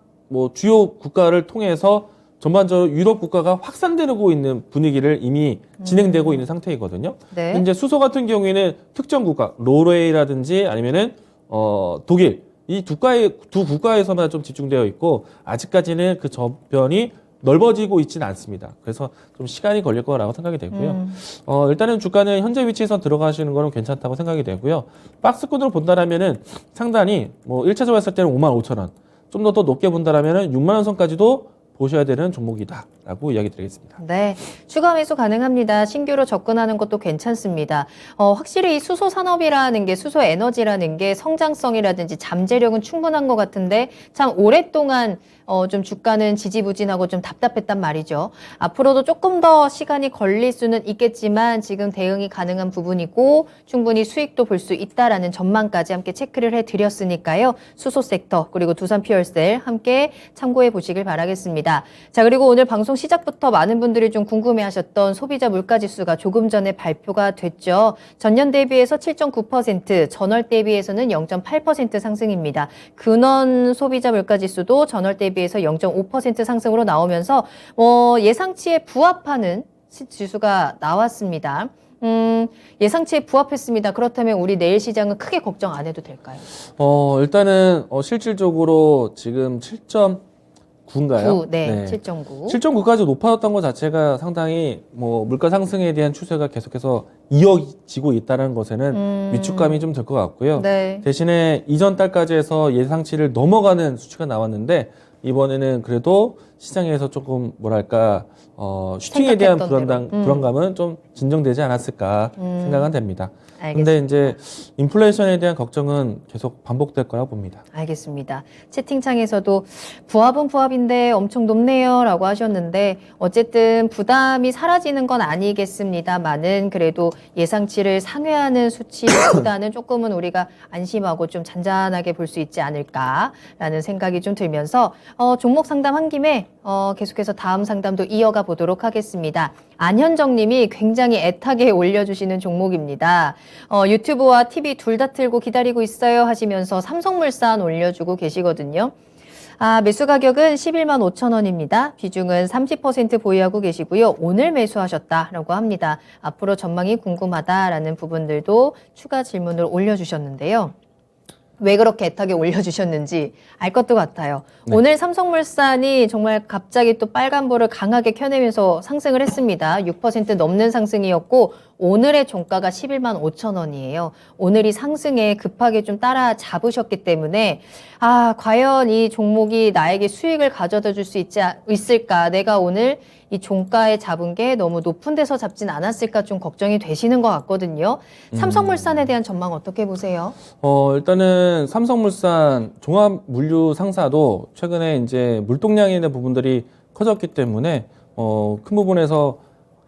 주요 국가를 통해서 전반적으로 유럽 국가가 확산되고 있는 분위기를 이미 진행되고 있는 상태이거든요. 네. 근데 이제 수소 같은 경우에는 특정 국가, 노르웨이라든지 아니면은 독일, 이 두 국가에서만 좀 집중되어 있고, 아직까지는 그 저변이 넓어지고 있지는 않습니다. 그래서 좀 시간이 걸릴 거라고 생각이 되고요. 일단은 주가는 현재 위치에서 들어가시는 거는 괜찮다고 생각이 되고요. 박스권으로 본다라면은 상단이 1차적으로 했을 때는 55,000원, 좀 더 높게 본다라면은 6만원 선까지도 보셔야 되는 종목이다라고 이야기 드리겠습니다. 네, 추가 매수 가능합니다. 신규로 접근하는 것도 괜찮습니다. 확실히 이 수소 산업이라는 게, 수소 에너지라는 게 성장성이라든지 잠재력은 충분한 것 같은데 참 오랫동안 좀 주가는 지지부진하고 좀 답답했단 말이죠. 앞으로도 조금 더 시간이 걸릴 수는 있겠지만 지금 대응이 가능한 부분이고 충분히 수익도 볼 수 있다라는 전망까지 함께 체크를 해드렸으니까요. 수소 섹터 그리고 두산 퓨얼셀 함께 참고해 보시길 바라겠습니다. 자, 그리고 오늘 방송 시작부터 많은 분들이 좀 궁금해하셨던 소비자 물가지수가 조금 전에 발표가 됐죠. 전년 대비해서 7.9%, 전월 대비해서는 0.8% 상승입니다. 근원 소비자 물가지수도 전월 대비해서 0.5% 상승으로 나오면서 예상치에 부합하는 지수가 나왔습니다. 예상치에 부합했습니다. 그렇다면 우리 내일 시장은 크게 걱정 안 해도 될까요? 일단은 실질적으로 지금 7.9인가요? 9, 네, 7.9. 7.9까지 높아졌던 것 자체가 상당히 물가 상승에 대한 추세가 계속해서 이어지고 있다는 것에는 위축감이 좀 될 것 같고요. 네. 대신에 이전 달까지 해서 예상치를 넘어가는 수치가 나왔는데 이번에는 그래도 시장에서 조금 뭐랄까 슈팅에 대한 생각했던 대로. 불안감은 좀 진정되지 않았을까 생각은 됩니다. 알겠습니다. 근데 이제 인플레이션에 대한 걱정은 계속 반복될 거라 봅니다. 알겠습니다. 채팅창에서도 부합은 부합인데 엄청 높네요 라고 하셨는데 어쨌든 부담이 사라지는 건 아니겠습니다만은 그래도 예상치를 상회하는 수치보다는 조금은 우리가 안심하고 좀 잔잔하게 볼 수 있지 않을까라는 생각이 좀 들면서 종목 상담한 김에 계속해서 다음 상담도 이어가 보도록 하겠습니다. 안현정 님이 굉장히 애타게 올려주시는 종목입니다. 유튜브와 TV 둘 다 틀고 기다리고 있어요 하시면서 삼성물산 올려주고 계시거든요. 매수 가격은 11만 5천 원입니다. 비중은 30% 보유하고 계시고요. 오늘 매수하셨다라고 합니다. 앞으로 전망이 궁금하다라는 부분들도 추가 질문을 올려주셨는데요. 왜 그렇게 애타게 올려주셨는지 알 것도 같아요. 네. 오늘 삼성물산이 정말 갑자기 또 빨간불을 강하게 켜내면서 상승을 했습니다. 6% 넘는 상승이었고 오늘의 종가가 11만 5천 원이에요. 오늘 이 상승에 급하게 좀 따라잡으셨기 때문에 과연 이 종목이 나에게 수익을 가져다 줄 수 있을까? 내가 오늘 이 종가에 잡은 게 너무 높은 데서 잡진 않았을까 좀 걱정이 되시는 것 같거든요. 삼성물산에 대한 전망 어떻게 보세요? 일단은 삼성물산 종합물류 상사도 최근에 이제 물동량에 대한 부분들이 커졌기 때문에 큰 부분에서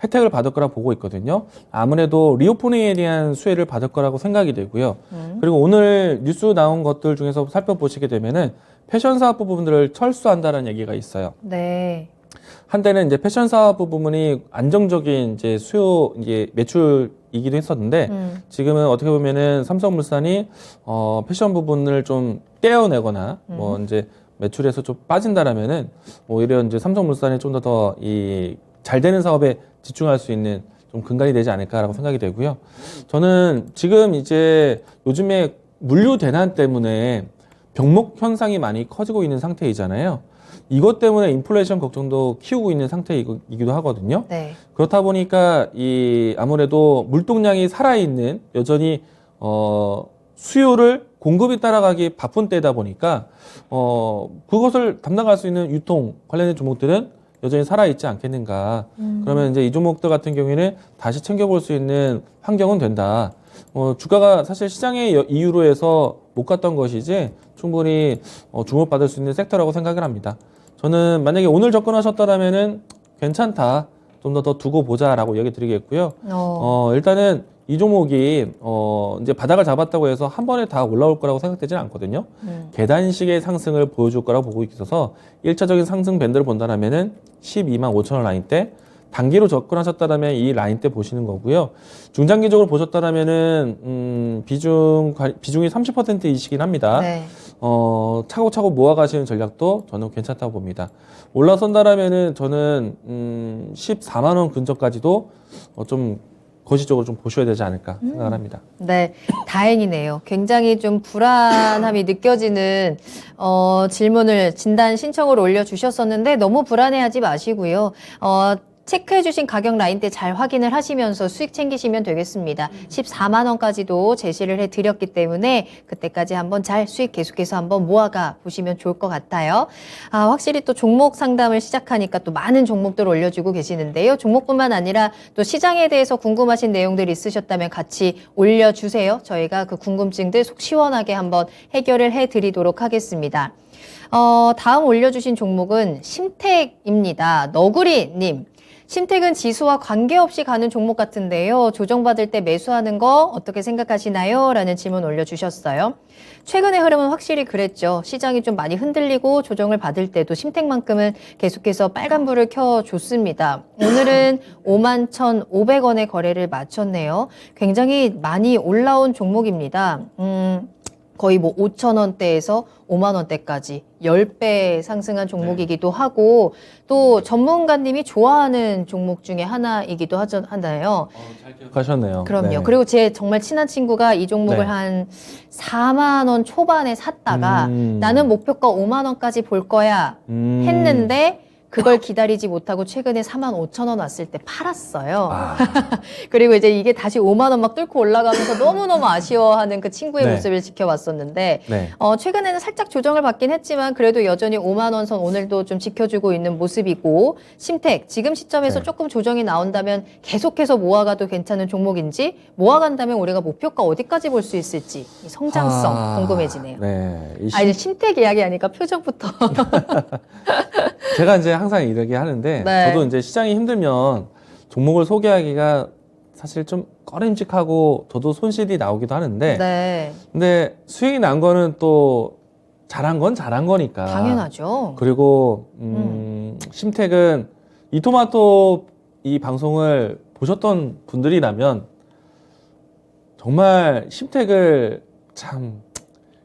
혜택을 받을 거라 보고 있거든요. 아무래도 리오프닝에 대한 수혜를 받을 거라고 생각이 되고요. 그리고 오늘 뉴스 나온 것들 중에서 살펴보시게 되면은 패션 사업 부분들을 철수한다는 얘기가 있어요. 네. 한때는 이제 패션 사업 부분이 안정적인 이제 수요, 이제 매출이기도 했었는데, 지금은 어떻게 보면은 삼성물산이, 패션 부분을 좀 떼어내거나, 뭐 이제 매출에서 좀 빠진다라면은, 오히려 이제 삼성물산이 좀 더 잘 되는 사업에 집중할 수 있는 좀 근간이 되지 않을까라고 생각이 되고요. 저는 지금 이제 요즘에 물류 대난 때문에 병목 현상이 많이 커지고 있는 상태이잖아요. 이것 때문에 인플레이션 걱정도 키우고 있는 상태이기도 하거든요. 네. 그렇다 보니까 아무래도 물동량이 살아있는 여전히 수요를 공급이 따라가기 바쁜 때다 보니까 그것을 담당할 수 있는 유통 관련된 종목들은 여전히 살아있지 않겠는가. 그러면 이제 이 종목들 같은 경우에는 다시 챙겨볼 수 있는 환경은 된다. 주가가 사실 시장의 이유로 해서 못 갔던 것이지 충분히 주목받을 수 있는 섹터라고 생각을 합니다. 저는 만약에 오늘 접근하셨다라면은 괜찮다. 좀 더 두고 보자라고 얘기 드리겠고요. 일단은 이 종목이 이제 바닥을 잡았다고 해서 한 번에 다 올라올 거라고 생각되지는 않거든요. 계단식의 상승을 보여줄 거라고 보고 있어서 1차적인 상승 밴드를 본다면은 12만 5천 원 라인대, 단기로 접근하셨다면 이 라인대 보시는 거고요. 중장기적으로 보셨다면은 비중이 30% 이시긴 합니다. 네. 차곡차곡 모아가시는 전략도 저는 괜찮다고 봅니다. 올라선다라면은 저는 14만 원 근처까지도 좀 거시적으로 좀 보셔야 되지 않을까 생각을 합니다. 네, 다행이네요. 굉장히 좀 불안함이 느껴지는 질문을 진단 신청으로 올려주셨었는데 너무 불안해하지 마시고요. 체크해주신 가격 라인대 잘 확인을 하시면서 수익 챙기시면 되겠습니다. 14만 원까지도 제시를 해드렸기 때문에 그때까지 한번 잘 수익 계속해서 한번 모아가 보시면 좋을 것 같아요. 확실히 또 종목 상담을 시작하니까 또 많은 종목들 올려주고 계시는데요. 종목뿐만 아니라 또 시장에 대해서 궁금하신 내용들 있으셨다면 같이 올려주세요. 저희가 그 궁금증들 속 시원하게 한번 해결을 해드리도록 하겠습니다. 다음 올려주신 종목은 심택입니다. 너구리님. 심택은 지수와 관계없이 가는 종목 같은데요. 조정받을 때 매수하는 거 어떻게 생각하시나요? 라는 질문 올려주셨어요. 최근의 흐름은 확실히 그랬죠. 시장이 좀 많이 흔들리고 조정을 받을 때도 심택만큼은 계속해서 빨간불을 켜줬습니다. 오늘은 51,500원의 거래를 마쳤네요. 굉장히 많이 올라온 종목입니다. 거의 뭐 5,000원대에서 5만원대까지 10배 상승한 종목이기도 하고 또 전문가님이 좋아하는 종목 중에 하나이기도 하잖아요. 잘 기억하셨네요. 그럼요. 네. 그리고 제 정말 친한 친구가 이 종목을 네. 한 4만 원 초반에 샀다가 나는 목표가 5만 원까지 볼 거야 했는데 그걸 기다리지 못하고 최근에 45,000원 왔을 때 팔았어요. 아, 그리고 이제 이게 다시 5만 원 막 뚫고 올라가면서 너무너무 아쉬워하는 그 친구의 네. 모습을 지켜봤었는데 네. 최근에는 살짝 조정을 받긴 했지만 그래도 여전히 5만 원 선 오늘도 좀 지켜주고 있는 모습이고 심택 지금 시점에서 네. 조금 조정이 나온다면 계속해서 모아가도 괜찮은 종목인지 모아간다면 우리가 목표가 어디까지 볼 수 있을지 이 성장성 궁금해지네요. 네. 이제 심택 이야기 하니까 표정부터 제가 이제 항상 이렇게 하는데 네. 저도 이제 시장이 힘들면 종목을 소개하기가 사실 좀 꺼림직하고 저도 손실이 나오기도 하는데 네, 근데 수익이 난 거는 또 잘한 건 잘한 거니까. 당연하죠. 그리고 심택은 이토마토 이 방송을 보셨던 분들이라면 정말 심택을 참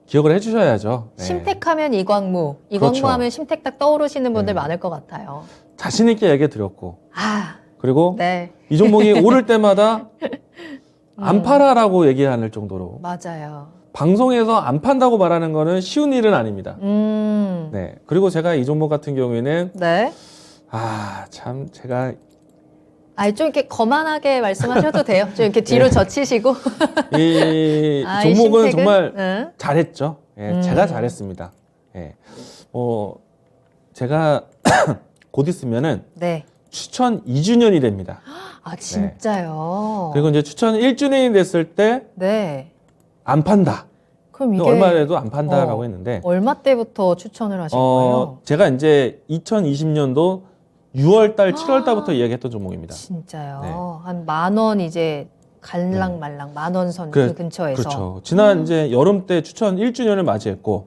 기억을 해주셔야죠. 네. 심택하면 이광무, 그렇죠. 하면 심택 딱 떠오르시는 분들 네. 많을 것 같아요. 자신 있게 얘기 드렸고 그리고 네, 이 종목이 오를 때마다 안 팔아라고 얘기하는 정도로 맞아요. 방송에서 안 판다고 말하는 거는 쉬운 일은 아닙니다. 네, 네. 그리고 제가 이 종목 같은 경우에는 네. 참 제가 좀 이렇게 거만하게 말씀하셔도 돼요. 좀 이렇게 뒤로 네. 젖히시고. 이 이 종목은 심택은? 정말 응? 잘했죠. 예, 제가 잘했습니다. 예. 제가 곧 있으면은 네. 추천 2주년이 됩니다. 진짜요? 그리고 이제 추천 1주년이 됐을 때 안 네. 판다. 그럼 이게 얼마 전에도 안 판다라고 어, 했는데 얼마 때부터 추천을 하신 거예요? 제가 이제 2020년도 6월 달, 7월 달부터 이야기했던 종목입니다. 진짜요? 네. 한 10,000원 이제 갈랑말랑 10,000원 선 그 근처에서. 그렇죠. 지난 이제 여름 때 추천 1주년을 맞이했고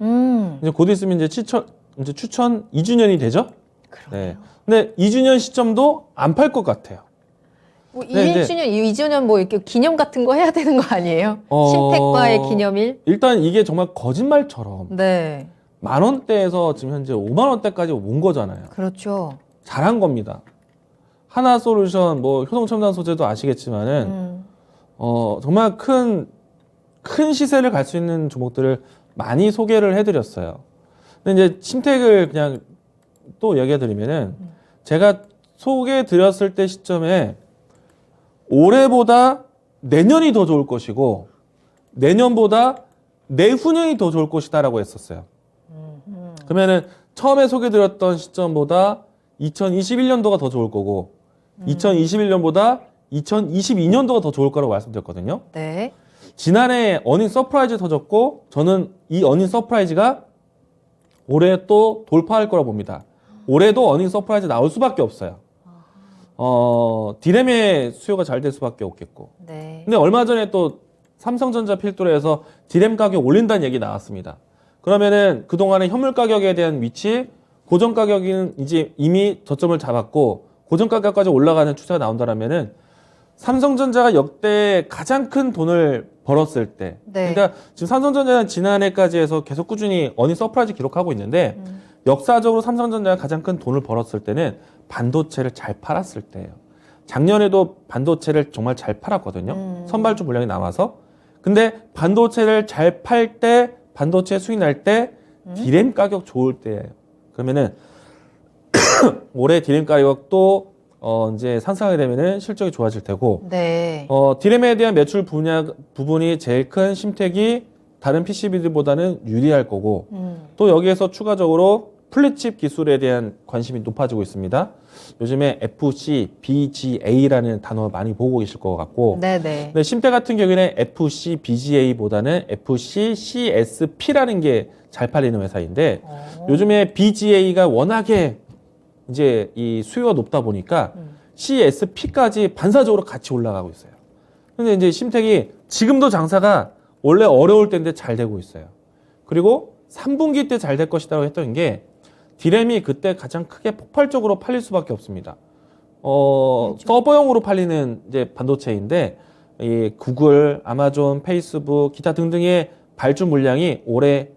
이제 곧 있으면 이제 추천 2주년이 되죠? 그러네요. 네. 근데 2주년 시점도 안 팔 것 같아요. 뭐 네, 1주년, 2주년 뭐 이렇게 기념 같은 거 해야 되는 거 아니에요? 심택과의 기념일? 일단 이게 정말 거짓말처럼 네. 10,000원대에서 지금 현재 50,000원대까지 온 거잖아요. 그렇죠. 잘한 겁니다. 하나솔루션, 뭐 효동첨단 소재도 아시겠지만은 정말 큰 시세를 갈 수 있는 종목들을 많이 소개를 해드렸어요. 근데 이제 심택을 그냥 또 얘기해드리면은 제가 소개해드렸을 때 시점에 올해보다 내년이 더 좋을 것이고 내년보다 내후년이 더 좋을 것이다라고 했었어요. 그러면은 처음에 소개드렸던 시점보다 2021년도가 더 좋을 거고 2021년보다 2022년도가 더 좋을 거라고 말씀드렸거든요. 네. 지난해 어닝 서프라이즈 터졌고 저는 이 어닝 서프라이즈가 올해 또 돌파할 거라고 봅니다. 올해도 어닝 서프라이즈 나올 수밖에 없어요. 디램의 수요가 잘 될 수밖에 없겠고. 네. 근데 얼마 전에 또 삼성전자 필두로해서 디램 가격 올린다는 얘기 나왔습니다. 그러면은 그동안의 현물 가격에 대한 위치, 고정 가격은 이제 이미 저점을 잡았고 고정 가격까지 올라가는 추세가 나온다라면은 삼성전자가 역대 가장 큰 돈을 벌었을 때, 네. 그러니까 지금 삼성전자는 지난해까지 해서 계속 꾸준히 어닝 서프라이즈 기록하고 있는데 역사적으로 삼성전자가 가장 큰 돈을 벌었을 때는 반도체를 잘 팔았을 때예요. 작년에도 반도체를 정말 잘 팔았거든요. 선발주 물량이 나와서. 근데 반도체를 잘 팔 때, 반도체 수익 날 때, 디램 가격 좋을 때예요. 그러면은 올해 디램 가격도 이제 상승하게 되면은 실적이 좋아질 테고, 네. 디램에 대한 매출 부분이 제일 큰 심택이 다른 PCB들보다는 유리할 거고, 또 여기에서 추가적으로 플랫칩 기술에 대한 관심이 높아지고 있습니다. 요즘에 FC, BGA라는 단어 많이 보고 계실 것 같고, 네네. 근데 심택 같은 경우에는 FC, BGA보다는 FC, CSP라는 게 잘 팔리는 회사인데, 요즘에 BGA가 워낙에 이제 이 수요가 높다 보니까 CSP까지 반사적으로 같이 올라가고 있어요. 근데 이제 심택이 지금도 장사가 원래 어려울 때인데 잘 되고 있어요. 그리고 3분기 때 잘 될 것이라고 했던 게 디램이 그때 가장 크게 폭발적으로 팔릴 수밖에 없습니다. 서버용으로 팔리는 이제 반도체인데 이 구글, 아마존, 페이스북, 기타 등등의 발주 물량이 올해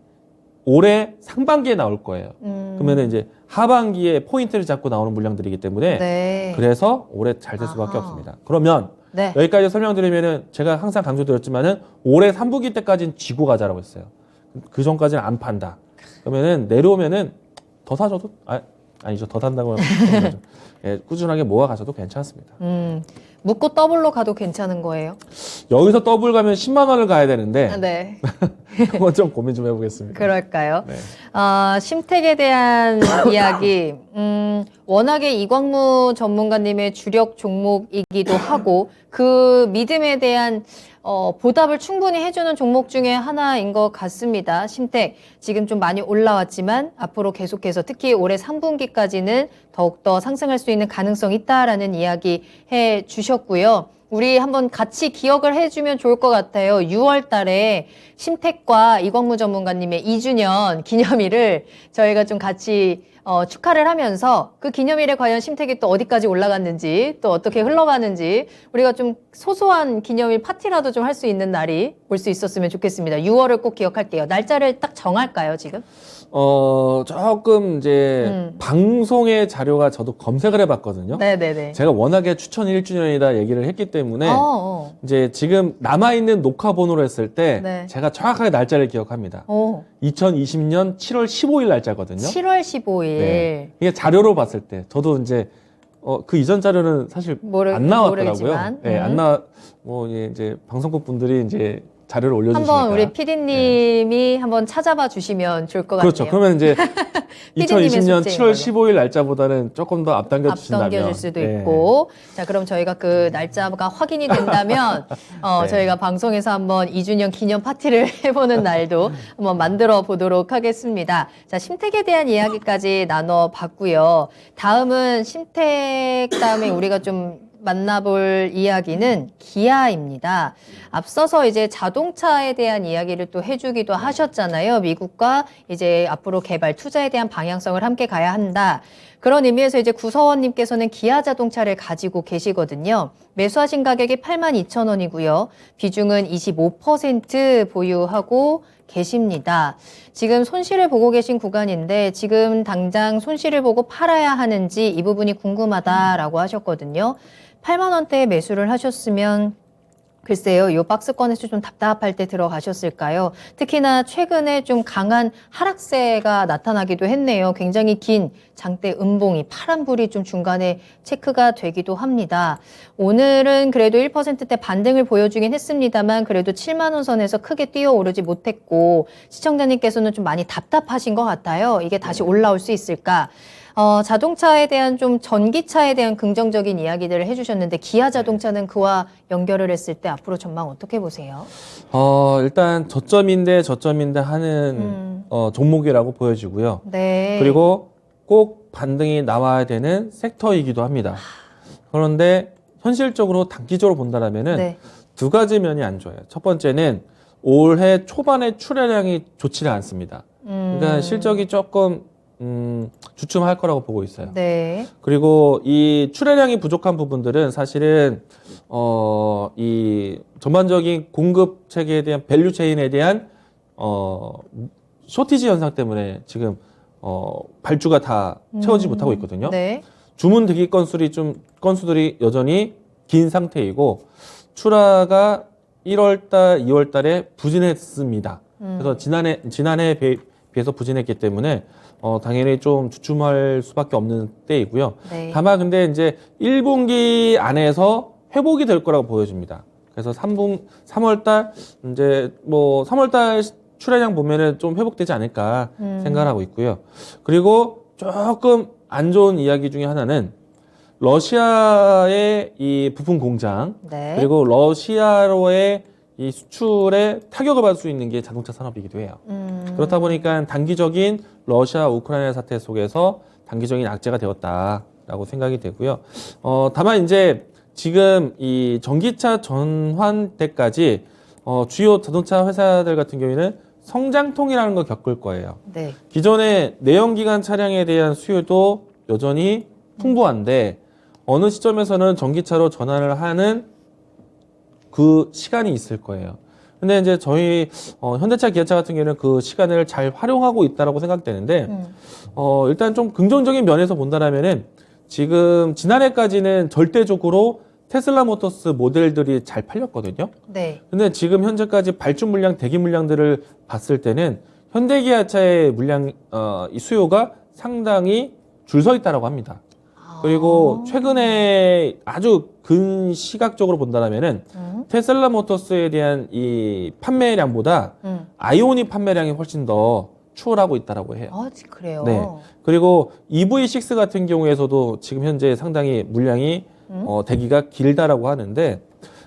상반기에 나올 거예요. 그러면 이제 하반기에 포인트를 잡고 나오는 물량들이기 때문에 네. 그래서 올해 잘 될 수밖에 아하. 없습니다. 그러면 네. 여기까지 설명드리면은 제가 항상 강조드렸지만은 올해 3분기 때까지는 쥐고 가자라고 했어요. 그 전까지는 안 판다. 그러면은 내려오면은 더 사줘도 아니죠. 더 단다고 하는 거죠. 예, 꾸준하게 모아 가셔도 괜찮습니다. 묶고 더블로 가도 괜찮은 거예요? 여기서 더블 가면 10만 원을 가야 되는데 네. 그건 좀 고민 좀 해보겠습니다. 그럴까요? 네. 심택에 대한 이야기. 워낙에 이광무 전문가님의 주력 종목이기도 하고 그 믿음에 대한 보답을 충분히 해주는 종목 중에 하나인 것 같습니다. 심택 지금 좀 많이 올라왔지만 앞으로 계속해서 특히 올해 3분기까지는 더욱더 상승할 수 있는 가능성이 있다라는 이야기 해 주셨고요. 우리 한번 같이 기억을 해주면 좋을 것 같아요. 6월 달에 심택과 이광무 전문가님의 2주년 기념일을 저희가 좀 같이 축하를 하면서 그 기념일에 과연 심택이 또 어디까지 올라갔는지 또 어떻게 흘러가는지 우리가 좀 소소한 기념일 파티라도 좀 할 수 있는 날이 올 수 있었으면 좋겠습니다. 6월을 꼭 기억할게요. 날짜를 딱 정할까요, 지금? 조금 이제 방송의 자료가 저도 검색을 해봤거든요. 네네네. 제가 워낙에 추천 1주년이다 얘기를 했기 때문에 이제 지금 남아있는 녹화 번호로 했을 때 네. 제가 정확하게 날짜를 기억합니다. 2020년 7월 15일 날짜거든요. 7월 15일. 네. 이게 자료로 봤을 때 저도 이제 그 이전 자료는 사실 안 나왔더라고요. 모르겠지만. 네, 이제 방송국 분들이 이제 자료를 올려주시니까. 한번 우리 PD님이 한번 찾아봐 주시면 좋을 것 그렇죠. 같네요. 그러면 이제 PD님의 2020년 숙제인 7월 걸로. 15일 날짜보다는 조금 더 앞당겨 주신다면. 앞당겨줄 수도 네. 있고. 자, 그럼 저희가 그 날짜가 확인이 된다면, 네. 저희가 방송에서 한번 2주년 기념 파티를 해보는 날도 한번 만들어 보도록 하겠습니다. 자, 심택에 대한 이야기까지 나눠봤고요. 다음은 심택 다음에 우리가 좀 만나볼 이야기는 기아입니다. 앞서서 이제 자동차에 대한 이야기를 또 해주기도 하셨잖아요. 미국과 이제 앞으로 개발 투자에 대한 방향성을 함께 가야 한다. 그런 의미에서 이제 구서원님께서는 기아 자동차를 가지고 계시거든요. 매수하신 가격이 82,000원이고요. 비중은 25% 보유하고 계십니다. 지금 손실을 보고 계신 구간인데 지금 당장 손실을 보고 팔아야 하는지 이 부분이 궁금하다라고 하셨거든요. 8만 원대에 매수를 하셨으면 글쎄요, 요 박스권에서 좀 답답할 때 들어가셨을까요? 특히나 최근에 좀 강한 하락세가 나타나기도 했네요. 굉장히 긴 장대 음봉이 파란불이 좀 중간에 체크가 되기도 합니다. 오늘은 그래도 1%대 반등을 보여주긴 했습니다만 그래도 7만 원 선에서 크게 뛰어오르지 못했고 시청자님께서는 좀 많이 답답하신 것 같아요. 이게 다시 올라올 수 있을까? 자동차에 대한 좀 전기차에 대한 긍정적인 이야기들을 해주셨는데 기아 자동차는 그와 연결을 했을 때 앞으로 전망 어떻게 보세요? 일단 저점인데 하는 종목이라고 보여지고요. 네. 그리고 꼭 반등이 나와야 되는 섹터이기도 합니다. 그런데 현실적으로 단기적으로 본다라면은 네. 두 가지 면이 안 좋아요. 첫 번째는 올해 초반에 출하량이 좋지는 않습니다. 그러니까 실적이 조금 주춤할 거라고 보고 있어요. 네. 그리고 이 출하량이 부족한 부분들은 사실은 이 전반적인 공급 체계에 대한 밸류 체인에 대한 쇼티지 현상 때문에 지금 발주가 다 채워지지 못하고 있거든요. 네. 주문 대기 건수들이 여전히 긴 상태이고 출하가 1월달, 2월달에 부진했습니다. 그래서 지난해에 비해서 부진했기 때문에 당연히 좀 주춤할 수밖에 없는 때이고요. 네. 다만 근데 이제 1분기 안에서 회복이 될 거라고 보여집니다. 그래서 3월달 이제 뭐 3월달 출하량 보면은 좀 회복되지 않을까 생각하고 있고요. 그리고 조금 안 좋은 이야기 중에 하나는 러시아의 이 부품 공장 네. 그리고 러시아로의 이 수출에 타격을 받을 수 있는 게 자동차 산업이기도 해요. 그렇다 보니까 단기적인 러시아 우크라이나 사태 속에서 단기적인 악재가 되었다라고 생각이 되고요. 다만 이제 지금 이 전기차 전환 때까지 주요 자동차 회사들 같은 경우에는 성장통이라는 걸 겪을 거예요. 네. 기존의 내연기관 차량에 대한 수요도 여전히 풍부한데 어느 시점에서는 전기차로 전환을 하는 그 시간이 있을 거예요. 근데 이제 저희 현대차, 기아차 같은 경우는 그 시간을 잘 활용하고 있다라고 생각되는데 일단 좀 긍정적인 면에서 본다라면은 지금 지난해까지는 절대적으로 테슬라 모터스 모델들이 잘 팔렸거든요. 네. 근데 지금 현재까지 발주 물량, 대기 물량들을 봤을 때는 현대기아차의 물량 이 수요가 상당히 줄 서 있다라고 합니다. 그리고 최근에 아주 근시각적으로 본다면은 테슬라 모터스에 대한 이 판매량보다 아이오닉 판매량이 훨씬 더 추월하고 있다라고 해요. 아, 그래요? 네. 그리고 EV6 같은 경우에서도 지금 현재 상당히 물량이 대기가 길다라고 하는데,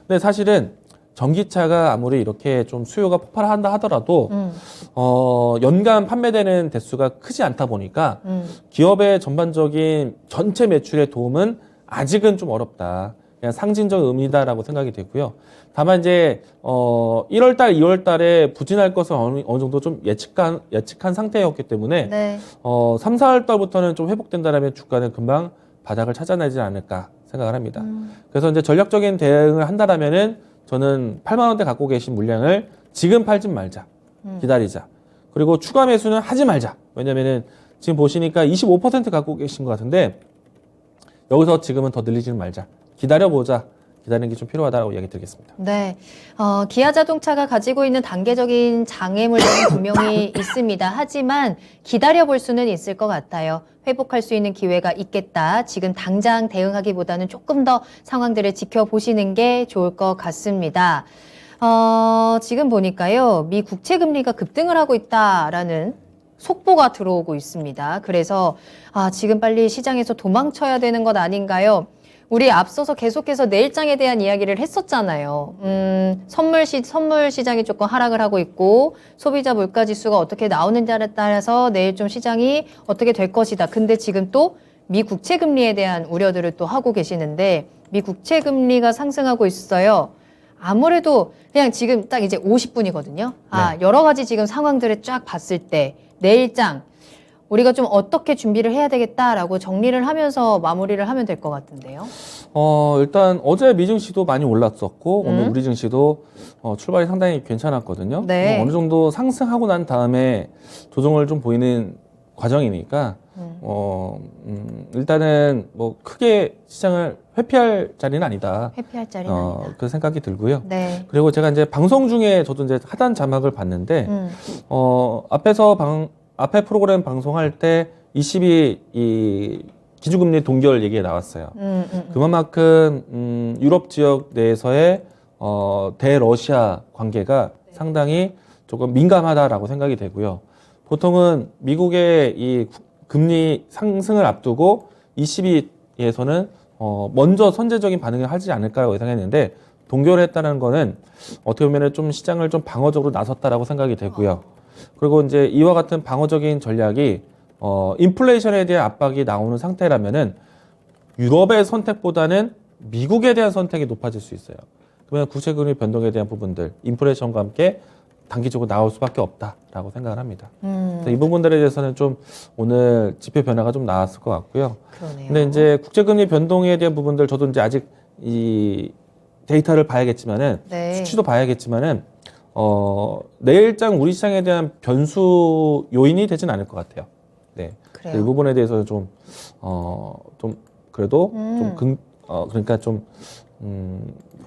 근데 사실은 전기차가 아무리 이렇게 좀 수요가 폭발한다 하더라도 연간 판매되는 대수가 크지 않다 보니까 기업의 전반적인 전체 매출의 도움은 아직은 좀 어렵다. 그냥 상징적 의미다라고 생각이 되고요. 다만 이제 1월달, 2월달에 부진할 것을 어느 정도 좀 예측한 상태였기 때문에 네. 3, 4월달부터는 좀 회복된다라면 주가는 금방 바닥을 찾아내지 않을까 생각을 합니다. 그래서 이제 전략적인 대응을 한다라면은 저는 8만 원대 갖고 계신 물량을 지금 팔지 말자, 기다리자. 그리고 추가 매수는 하지 말자. 왜냐면은 지금 보시니까 25% 갖고 계신 것 같은데 여기서 지금은 더 늘리지는 말자. 기다려보자. 기다리는 게 좀 필요하다고 이야기 드리겠습니다. 네. 기아 자동차가 가지고 있는 단계적인 장애물들은 분명히 있습니다. 하지만 기다려볼 수는 있을 것 같아요. 회복할 수 있는 기회가 있겠다. 지금 당장 대응하기보다는 조금 더 상황들을 지켜보시는 게 좋을 것 같습니다. 지금 보니까요. 미 국채 금리가 급등을 하고 있다라는 속보가 들어오고 있습니다. 그래서 지금 빨리 시장에서 도망쳐야 되는 것 아닌가요? 우리 앞서서 계속해서 내일장에 대한 이야기를 했었잖아요. 선물 시장이 조금 하락을 하고 있고 소비자 물가 지수가 어떻게 나오는지에 따라서 내일 좀 시장이 어떻게 될 것이다. 근데 지금 또 미 국채 금리에 대한 우려들을 또 하고 계시는데 미 국채 금리가 상승하고 있어요. 아무래도 그냥 지금 딱 이제 50분이거든요. 여러 가지 지금 상황들을 쫙 봤을 때 내일장 우리가 좀 어떻게 준비를 해야 되겠다라고 정리를 하면서 마무리를 하면 될 것 같은데요. 일단 어제 미 증시도 많이 올랐었고 오늘 우리 증시도 출발이 상당히 괜찮았거든요. 네. 어느 정도 상승하고 난 다음에 조정을 좀 보이는 과정이니까 일단은 뭐 크게 시장을 회피할 자리는 아니다. 회피할 자리는 아니다. 그 생각이 들고요. 네. 그리고 제가 이제 방송 중에 저도 이제 하단 자막을 봤는데 앞에 프로그램 방송할 때 22 이 기준금리 동결 얘기가 나왔어요. 그만큼 유럽 지역 내에서의 대러시아 관계가 상당히 조금 민감하다라고 생각이 되고요. 보통은 미국의 이 금리 상승을 앞두고 22에서는 먼저 선제적인 반응을 하지 않을까요 예상했는데 동결을 했다는 거는 어떻게 보면 좀 시장을 좀 방어적으로 나섰다라고 생각이 되고요. 그리고 이제 이와 같은 방어적인 전략이 인플레이션에 대한 압박이 나오는 상태라면은 유럽의 선택보다는 미국에 대한 선택이 높아질 수 있어요. 그러면 국채금리 변동에 대한 부분들, 인플레이션과 함께 단기적으로 나올 수밖에 없다라고 생각을 합니다. 이 부분들에 대해서는 좀 오늘 지표 변화가 좀 나왔을 것 같고요. 그러네요. 근데 이제 국제금리 변동에 대한 부분들 저도 이제 아직 이 데이터를 봐야겠지만은 네. 수치도 봐야겠지만은 내일장 우리 시장에 대한 변수 요인이 되진 않을 것 같아요. 네. 그래요. 이 부분에 대해서 좀 그래도 그러니까 좀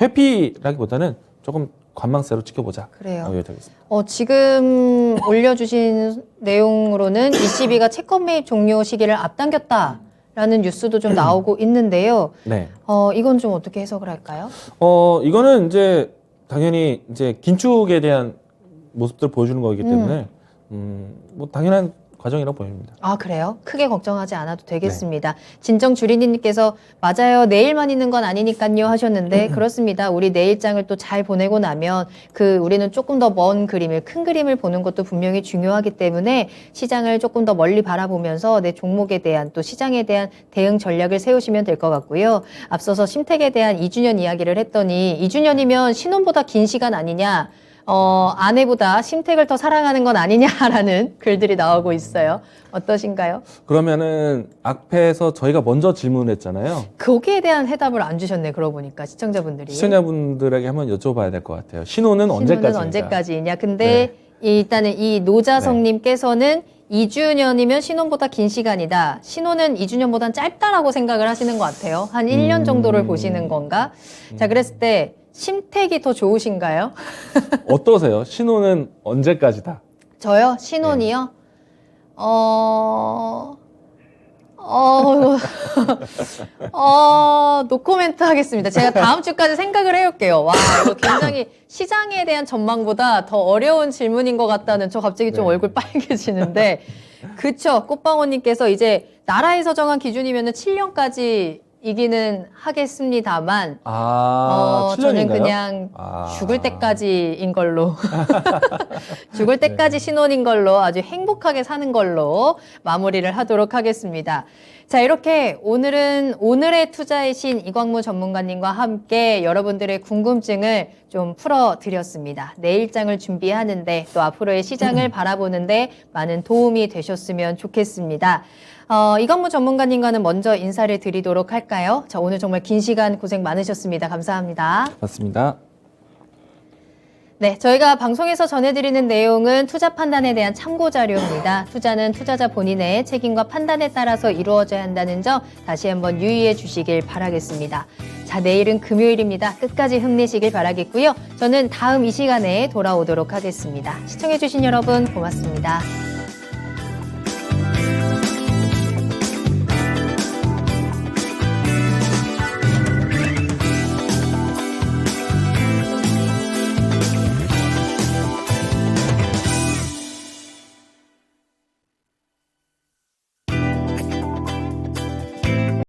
회피라기보다는 조금 관망세로 지켜보자. 그래요. 되겠습니다. 지금 올려주신 내용으로는 ECB가 채권 매입 종료 시기를 앞당겼다라는 뉴스도 좀 나오고 있는데요. 네. 이건 좀 어떻게 해석을 할까요? 이거는 이제 당연히 이제 긴축에 대한 모습들을 보여주는 거기 때문에 뭐 당연한 과정이라고 보입니다. 그래요? 크게 걱정하지 않아도 되겠습니다. 진정 주리님께서 맞아요. 내일만 있는 건 아니니까요 하셨는데 그렇습니다. 우리 내일장을 또 잘 보내고 나면 우리는 조금 더 먼 그림을 큰 그림을 보는 것도 분명히 중요하기 때문에 시장을 조금 더 멀리 바라보면서 내 종목에 대한 또 시장에 대한 대응 전략을 세우시면 될 것 같고요. 앞서서 심택에 대한 2주년 이야기를 했더니 2주년이면 신혼보다 긴 시간 아니냐. 아내보다 심택을 더 사랑하는 건 아니냐라는 글들이 나오고 있어요. 어떠신가요? 그러면은 앞에서 저희가 먼저 질문을 했잖아요. 거기에 대한 해답을 안 주셨네. 그러고 보니까 시청자분들이. 시청자분들에게 한번 여쭤봐야 될 것 같아요. 신혼은 언제까지이냐. 근데 일단은 이 노자성님께서는 2주년이면 신혼보다 긴 시간이다. 신혼은 2주년보단 짧다라고 생각을 하시는 것 같아요. 한 1년 정도를 보시는 건가? 자, 그랬을 때 심택이 더 좋으신가요? 어떠세요? 신혼은 언제까지다? 저요? 신혼이요? 노코멘트 하겠습니다. 제가 다음 주까지 생각을 해올게요. 와, 이거 굉장히 시장에 대한 전망보다 더 어려운 질문인 것 같다는 저 갑자기 좀 네. 얼굴 빨개지는데. 그쵸. 꽃방울님께서 이제 나라에서 정한 기준이면은 7년까지 이기는 하겠습니다만, 저는 7년인가요? 그냥 죽을 때까지인 걸로. 죽을 때까지 신혼인 걸로 아주 행복하게 사는 걸로 마무리를 하도록 하겠습니다. 자, 이렇게 오늘은 오늘의 투자의 신 이광무 전문가님과 함께 여러분들의 궁금증을 좀 풀어드렸습니다. 내일장을 준비하는데 또 앞으로의 시장을 바라보는데 많은 도움이 되셨으면 좋겠습니다. 이광무 전문가님과는 먼저 인사를 드리도록 할까요? 자, 오늘 정말 긴 시간 고생 많으셨습니다. 감사합니다. 맞습니다. 네, 저희가 방송에서 전해드리는 내용은 투자 판단에 대한 참고 자료입니다. 투자는 투자자 본인의 책임과 판단에 따라서 이루어져야 한다는 점 다시 한번 유의해 주시길 바라겠습니다. 자, 내일은 금요일입니다. 끝까지 힘내시길 바라겠고요. 저는 다음 이 시간에 돌아오도록 하겠습니다. 시청해 주신 여러분 고맙습니다.